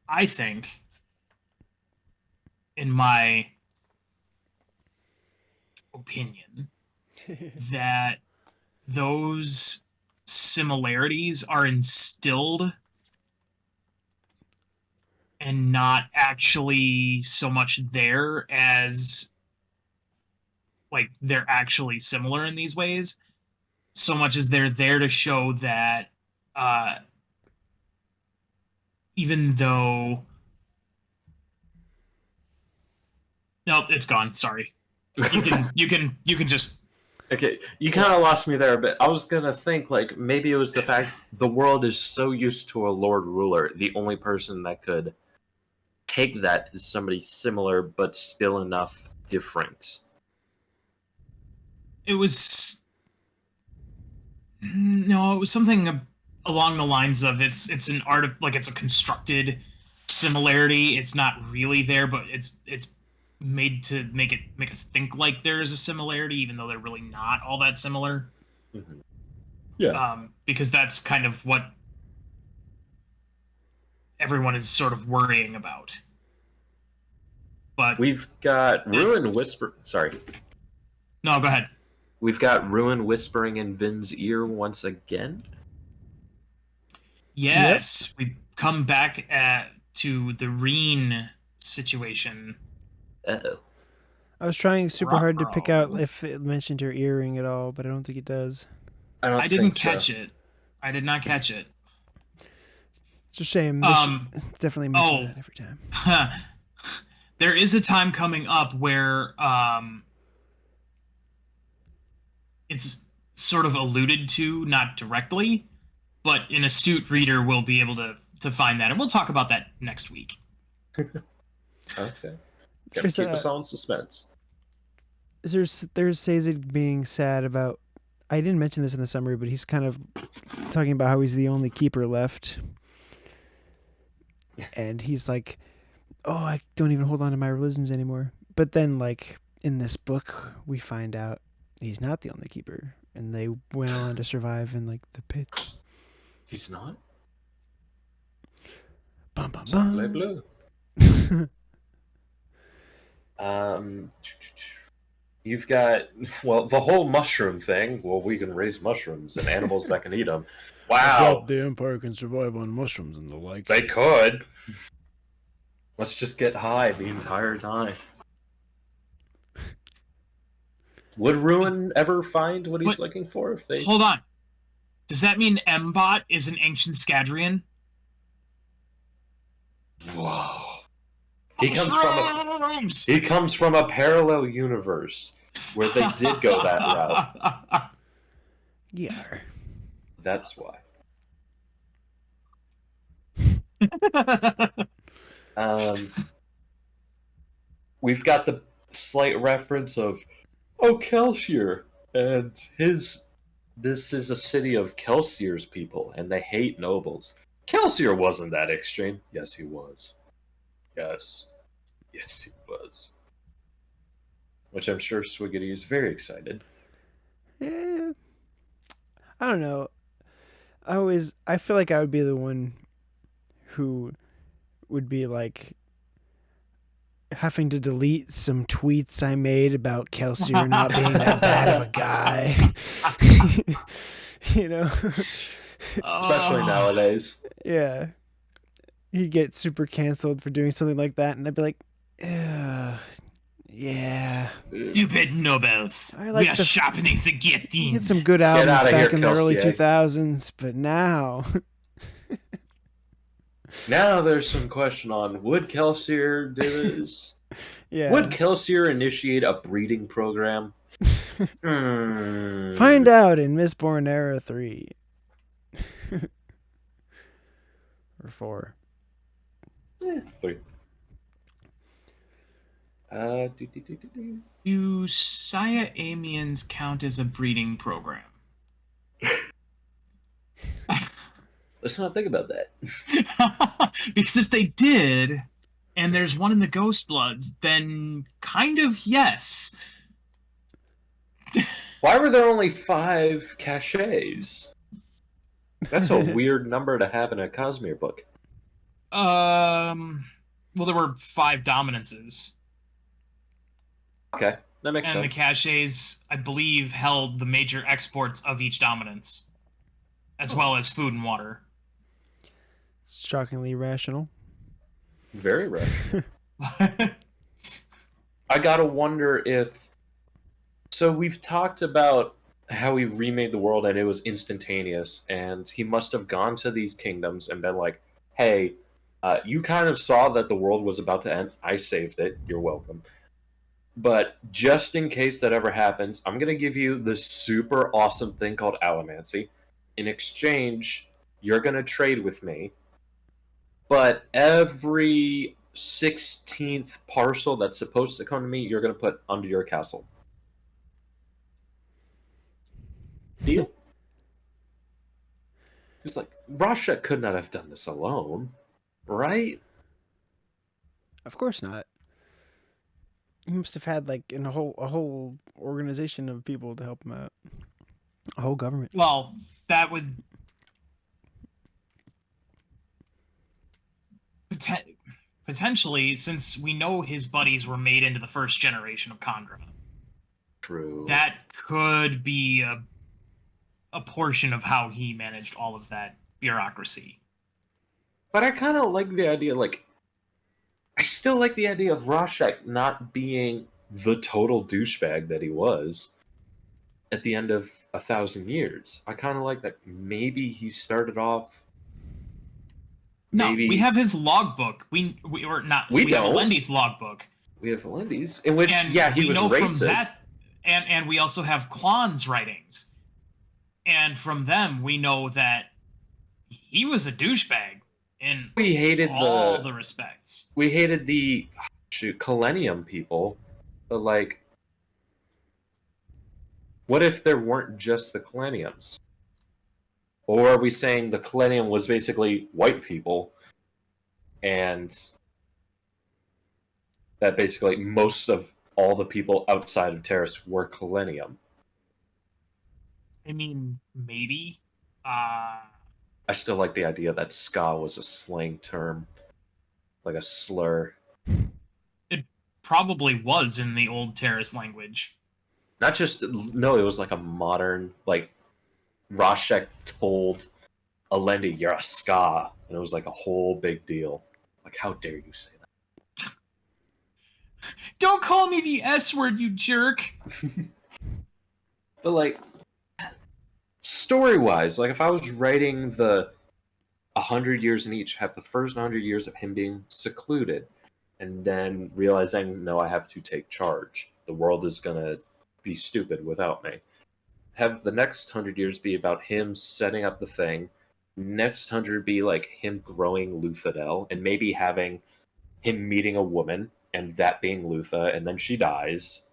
Speaker 3: I think, in my opinion, that those similarities are instilled and not actually so much there as like they're actually similar in these ways, so much as they're there to show that even though nope, it's gone. Sorry. You can just
Speaker 1: Okay, you kind of lost me there a bit. I was gonna think like maybe it was the fact the world is so used to a Lord Ruler, the only person that could take that is somebody similar but still enough different.
Speaker 3: It was something along the lines of it's an art of like it's a constructed similarity. It's not really there, but it's made to make us think like there is a similarity, even though they're really not all that similar.
Speaker 1: Mm-hmm. Yeah.
Speaker 3: Because that's kind of what everyone is sort of worrying about. But
Speaker 1: we've got Ruin Whisper. Sorry.
Speaker 3: No, go ahead.
Speaker 1: We've got Ruin whispering in Vin's ear once again.
Speaker 3: Yes, we come back to the Reen situation.
Speaker 1: Uh-oh.
Speaker 2: I was trying super hard to pick out if it mentioned her earring at all, but I don't think it does.
Speaker 3: I didn't catch it. I did not catch it.
Speaker 2: It's a shame. They should definitely mention
Speaker 3: oh.
Speaker 2: that every time.
Speaker 3: There is a time coming up where it's sort of alluded to, not directly, but an astute reader will be able to find that, and we'll talk about that next week.
Speaker 1: Okay. Gotta keep us all in suspense.
Speaker 2: There's Sazed being sad about. I didn't mention this in the summary, but he's kind of talking about how he's the only keeper left, and he's like, "Oh, I don't even hold on to my religions anymore." But then, like in this book, we find out he's not the only keeper, and they went on to survive in like the pits.
Speaker 1: He's not?
Speaker 2: Bum, bum, bum.
Speaker 1: Blue, blue. You've got, well, the whole mushroom thing. Well, we can raise mushrooms and animals that can eat them. Wow.
Speaker 2: The Empire can survive on mushrooms and the like.
Speaker 1: They could. Let's just get high the entire time. Would Ruin ever find what he's looking for? If they...
Speaker 3: Hold on. Does that mean Mbot is an ancient Scadrian?
Speaker 1: Whoa. He comes from a parallel universe where they did go that route.
Speaker 2: Yeah.
Speaker 1: That's why. We've got the slight reference of, Kelsier, and this is a city of Kelsier's people, and they hate nobles. Kelsier wasn't that extreme. Yes, he was. Yes, he was. Which I'm sure Swiggity is very excited.
Speaker 2: Yeah. I don't know. I feel like I would be the one who would be like having to delete some tweets I made about Kelsier not being that bad of a guy. You know?
Speaker 1: Especially nowadays.
Speaker 2: Yeah. He'd get super canceled for doing something like that, and I'd be like, yeah.
Speaker 3: Stupid nobles. We are sharpening the guillotine.
Speaker 2: He had some good albums back in the early 2000s, but now...
Speaker 1: Now there's some question on, would Kelsier do this?
Speaker 2: Yeah.
Speaker 1: Would Kelsier initiate a breeding program?
Speaker 2: Find out in Mistborn Era 3. Or 4.
Speaker 1: 3.
Speaker 3: Do Saya Amians count as a breeding program?
Speaker 1: Let's not think about that.
Speaker 3: Because if they did, and there's one in the Ghost Bloods, then kind of yes.
Speaker 1: Why were there only 5 caches? That's a weird number to have in a Cosmere book.
Speaker 3: Well, there were 5 dominances.
Speaker 1: Okay, that makes sense.
Speaker 3: And the caches, I believe, held the major exports of each dominance, as well as food and water.
Speaker 2: Shockingly rational.
Speaker 1: Very rational. I gotta wonder if... So we've talked about how he remade the world and it was instantaneous, and he must have gone to these kingdoms and been like, hey, you kind of saw that the world was about to end. I saved it. You're welcome. But just in case that ever happens, I'm going to give you this super awesome thing called Allomancy. In exchange, you're going to trade with me. But every 16th parcel that's supposed to come to me, you're going to put under your castle. Deal? It's like, Rashek could not have done this alone, right?
Speaker 2: Of course not. He must have had like a whole organization of people to help him out. A whole government.
Speaker 3: Well, that would potentially, since we know his buddies were made into the first generation of Kandras.
Speaker 1: True.
Speaker 3: That could be a portion of how he managed all of that bureaucracy.
Speaker 1: But I kind of like the idea, I still like the idea of Rashek not being the total douchebag that he was at the end of 1,000 years. I kind of like that maybe he started off
Speaker 3: No,
Speaker 1: maybe
Speaker 3: we have his logbook. We or not.
Speaker 1: We
Speaker 3: have
Speaker 1: don't.
Speaker 3: Elendi's logbook.
Speaker 1: we have Elendi's, in which
Speaker 3: And
Speaker 1: he
Speaker 3: we
Speaker 1: was
Speaker 3: know
Speaker 1: racist.
Speaker 3: from that, and we also have Klon's writings, and from them we know that he was a douchebag in
Speaker 1: We hated
Speaker 3: all the respects.
Speaker 1: we hated the Kalenium people, but like, what if there weren't just the Kaleniums? Or are we saying the Kalenium was basically white people, and that basically most of all the people outside of Terrace were Kalenium?
Speaker 3: I mean, maybe.
Speaker 1: I still like the idea that ska was a slang term, like a slur.
Speaker 3: It probably was in the old Terrace language.
Speaker 1: Not just, no, it was like a modern, like, Rashek told Elendi, "You're a ska," and it was like a whole big deal. Like, how dare you say that?
Speaker 3: Don't call me the S word, you jerk!
Speaker 1: But like, story-wise, like if I was writing the 100 years in each, have the first 100 years of him being secluded, and then realizing, no, I have to take charge. The world is gonna be stupid without me. Have the next 100 years be about him setting up the thing. Next 100 be like him growing Luthadel, and maybe having him meeting a woman, and that being Lutha, and then she dies.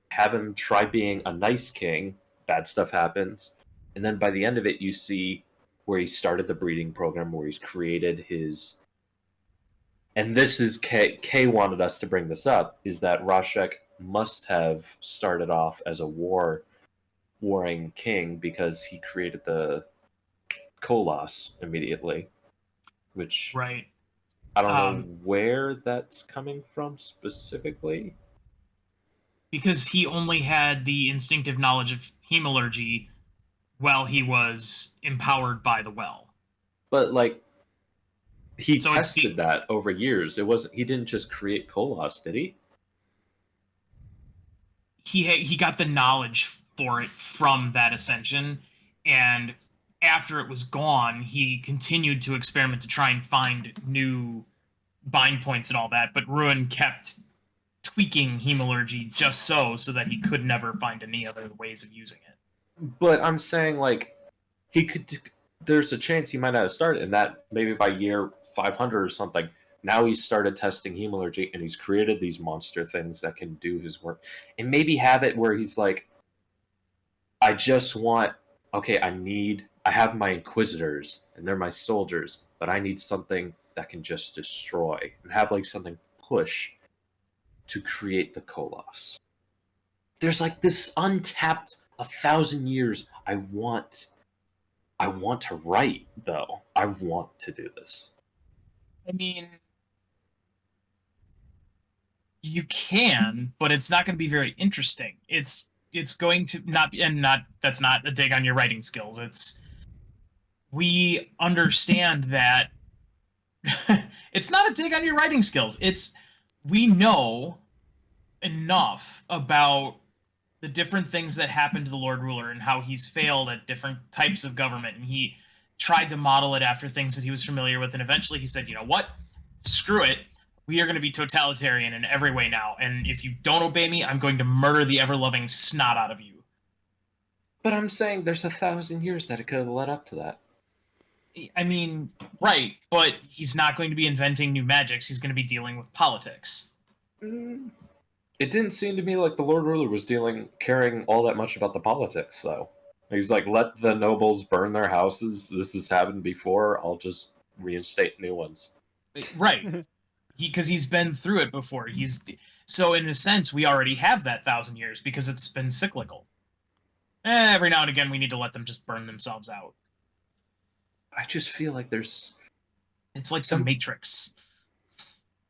Speaker 1: Have him try being a nice king, bad stuff happens, and then by the end of it, you see where he started the breeding program, where he's created his. And this is K wanted us to bring this up, is that Rashek must have started off as a warring king because he created the Koloss immediately, which
Speaker 3: Right.
Speaker 1: I don't know where that's coming from specifically.
Speaker 3: Because he only had the instinctive knowledge of hemalurgy while he was empowered by the well.
Speaker 1: But like, he
Speaker 3: So it's
Speaker 1: tested that over years. He didn't just create Koloss, did he?
Speaker 3: He got the knowledge for it from that ascension, and after it was gone, he continued to experiment to try and find new bind points and all that, but Ruin kept tweaking hemalurgy just so that he could never find any other ways of using it.
Speaker 1: But I'm saying, like, he could. There's a chance he might not have started, and that maybe by year 500 or something. Now he's started testing hemalurgy, and he's created these monster things that can do his work. And maybe have it where he's like, I just want. Okay, I have my Inquisitors, and they're my soldiers, but I need something that can just destroy, and have like something push to create the Koloss. There's like this untapped 1,000 years. I want to write, though. I want to do this.
Speaker 3: I mean, you can, but it's not going to be very interesting. It's going to not be, and not that's not a dig on your writing skills. We understand that it's not a dig on your writing skills. We know enough about the different things that happened to the Lord Ruler and how he's failed at different types of government, and he tried to model it after things that he was familiar with, and eventually he said, you know what? Screw it. We are going to be totalitarian in every way now, and if you don't obey me, I'm going to murder the ever-loving snot out of you.
Speaker 1: But I'm saying there's 1,000 years that it could have led up to that.
Speaker 3: I mean, right, but he's not going to be inventing new magics. He's going to be dealing with politics.
Speaker 1: It didn't seem to me like the Lord Ruler was caring all that much about the politics, though. He's like, let the nobles burn their houses. This has happened before. I'll just reinstate new ones.
Speaker 3: Right. Because he's been through it before. So in a sense, we already have that 1,000 years because it's been cyclical. Every now and again, we need to let them just burn themselves out.
Speaker 1: I just feel like
Speaker 3: it's like some Matrix.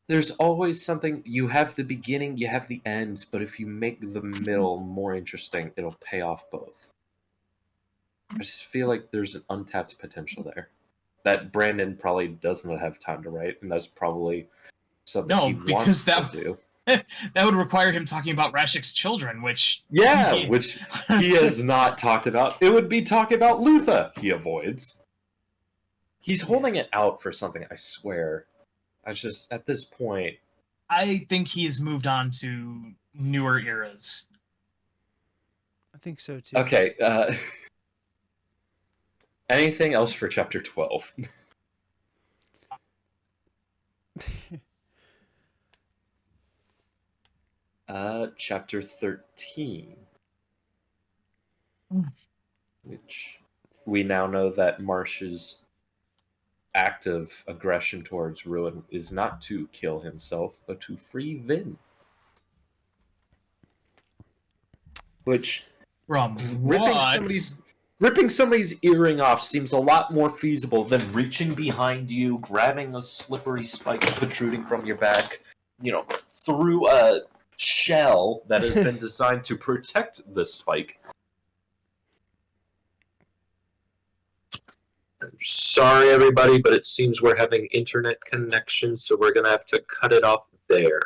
Speaker 1: There's always something. You have the beginning, you have the end, but if you make the middle more interesting, it'll pay off both. I just feel like there's an untapped potential there that Brandon probably doesn't have time to write, and that's probably something he wants to do.
Speaker 3: That would require him talking about Rashek's children, which
Speaker 1: which he has not talked about. It would be talking about Lutha he avoids. He's holding it out for something, I swear. I just, at this point...
Speaker 3: I think he has moved on to newer eras.
Speaker 2: I think so too.
Speaker 1: Okay, anything else for chapter 12? Chapter 13. Which we now know that Marsh's act of aggression towards Ruin is not to kill himself, but to free Vin. Which
Speaker 3: From
Speaker 1: ripping somebody's earring off seems a lot more feasible than reaching behind you, grabbing a slippery spike protruding from your back, through a shell that has been designed to protect the spike. I'm sorry, everybody, but it seems we're having internet connections, so we're going to have to cut it off there.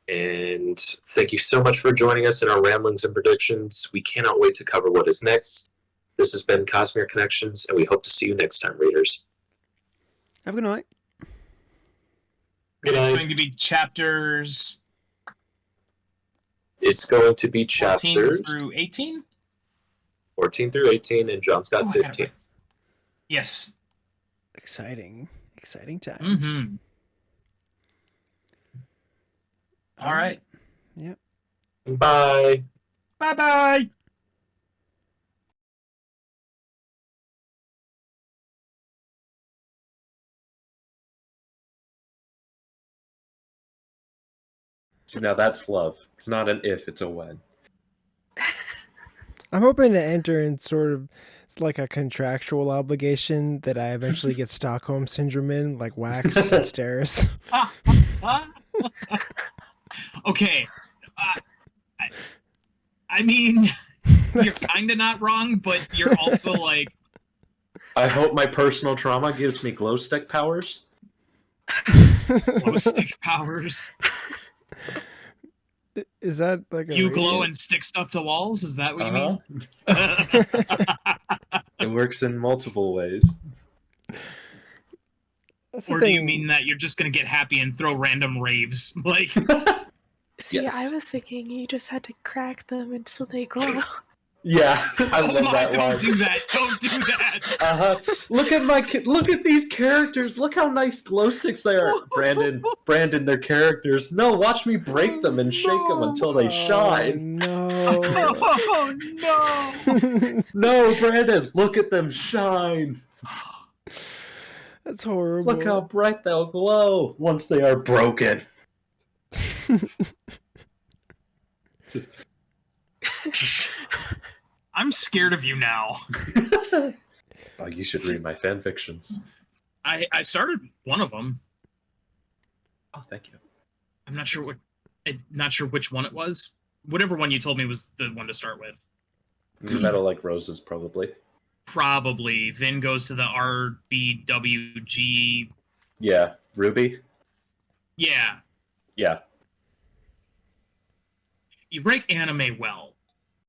Speaker 1: And thank you so much for joining us in our ramblings and predictions. We cannot wait to cover what is next. This has been Cosmere Connections, and we hope to see you next time, readers.
Speaker 2: Have a good night.
Speaker 1: Good night.
Speaker 3: It's going to be chapters...
Speaker 1: It's going to be
Speaker 3: 14
Speaker 1: chapters...
Speaker 3: through 18?
Speaker 1: 14 through 18, and John's got 15.
Speaker 3: Yes.
Speaker 2: Exciting times.
Speaker 3: Mm-hmm. All right.
Speaker 2: Yep.
Speaker 1: Bye.
Speaker 3: Bye-bye.
Speaker 1: So now that's love. It's not an if, it's a when.
Speaker 2: I'm hoping to enter in sort of like a contractual obligation that I eventually get Stockholm Syndrome in, like Wax and Steris.
Speaker 3: Okay. I mean, you're kind of not wrong, but you're also like...
Speaker 1: I hope my personal trauma gives me glow stick powers.
Speaker 3: Glow stick powers.
Speaker 2: Is that like
Speaker 3: you glow and stick stuff to walls? Is that what you mean?
Speaker 1: It works in multiple ways.
Speaker 3: Or do you mean that you're just gonna get happy and throw random raves? Like,
Speaker 4: See,
Speaker 1: Yes.
Speaker 4: I was thinking you just had to crack them until they glow.
Speaker 1: Yeah, I love that line.
Speaker 3: Don't do that! Don't do that!
Speaker 1: Look at these characters. Look how nice glow sticks they are. Brandon, they're characters. No, watch me break them and shake them until they shine.
Speaker 2: No.
Speaker 3: Oh no!
Speaker 1: No, Brandon, look at them shine.
Speaker 2: That's horrible.
Speaker 1: Look how bright they'll glow once they are broken.
Speaker 3: I'm scared of you now.
Speaker 1: Oh, you should read my fan fictions.
Speaker 3: I started one of them.
Speaker 1: Oh, thank you.
Speaker 3: I'm not sure which one it was. Whatever one you told me was the one to start with.
Speaker 1: Metal Like Roses, probably.
Speaker 3: Probably. Vin goes to the RBWG.
Speaker 1: Yeah, Ruby.
Speaker 3: Yeah.
Speaker 1: Yeah.
Speaker 3: You write anime well.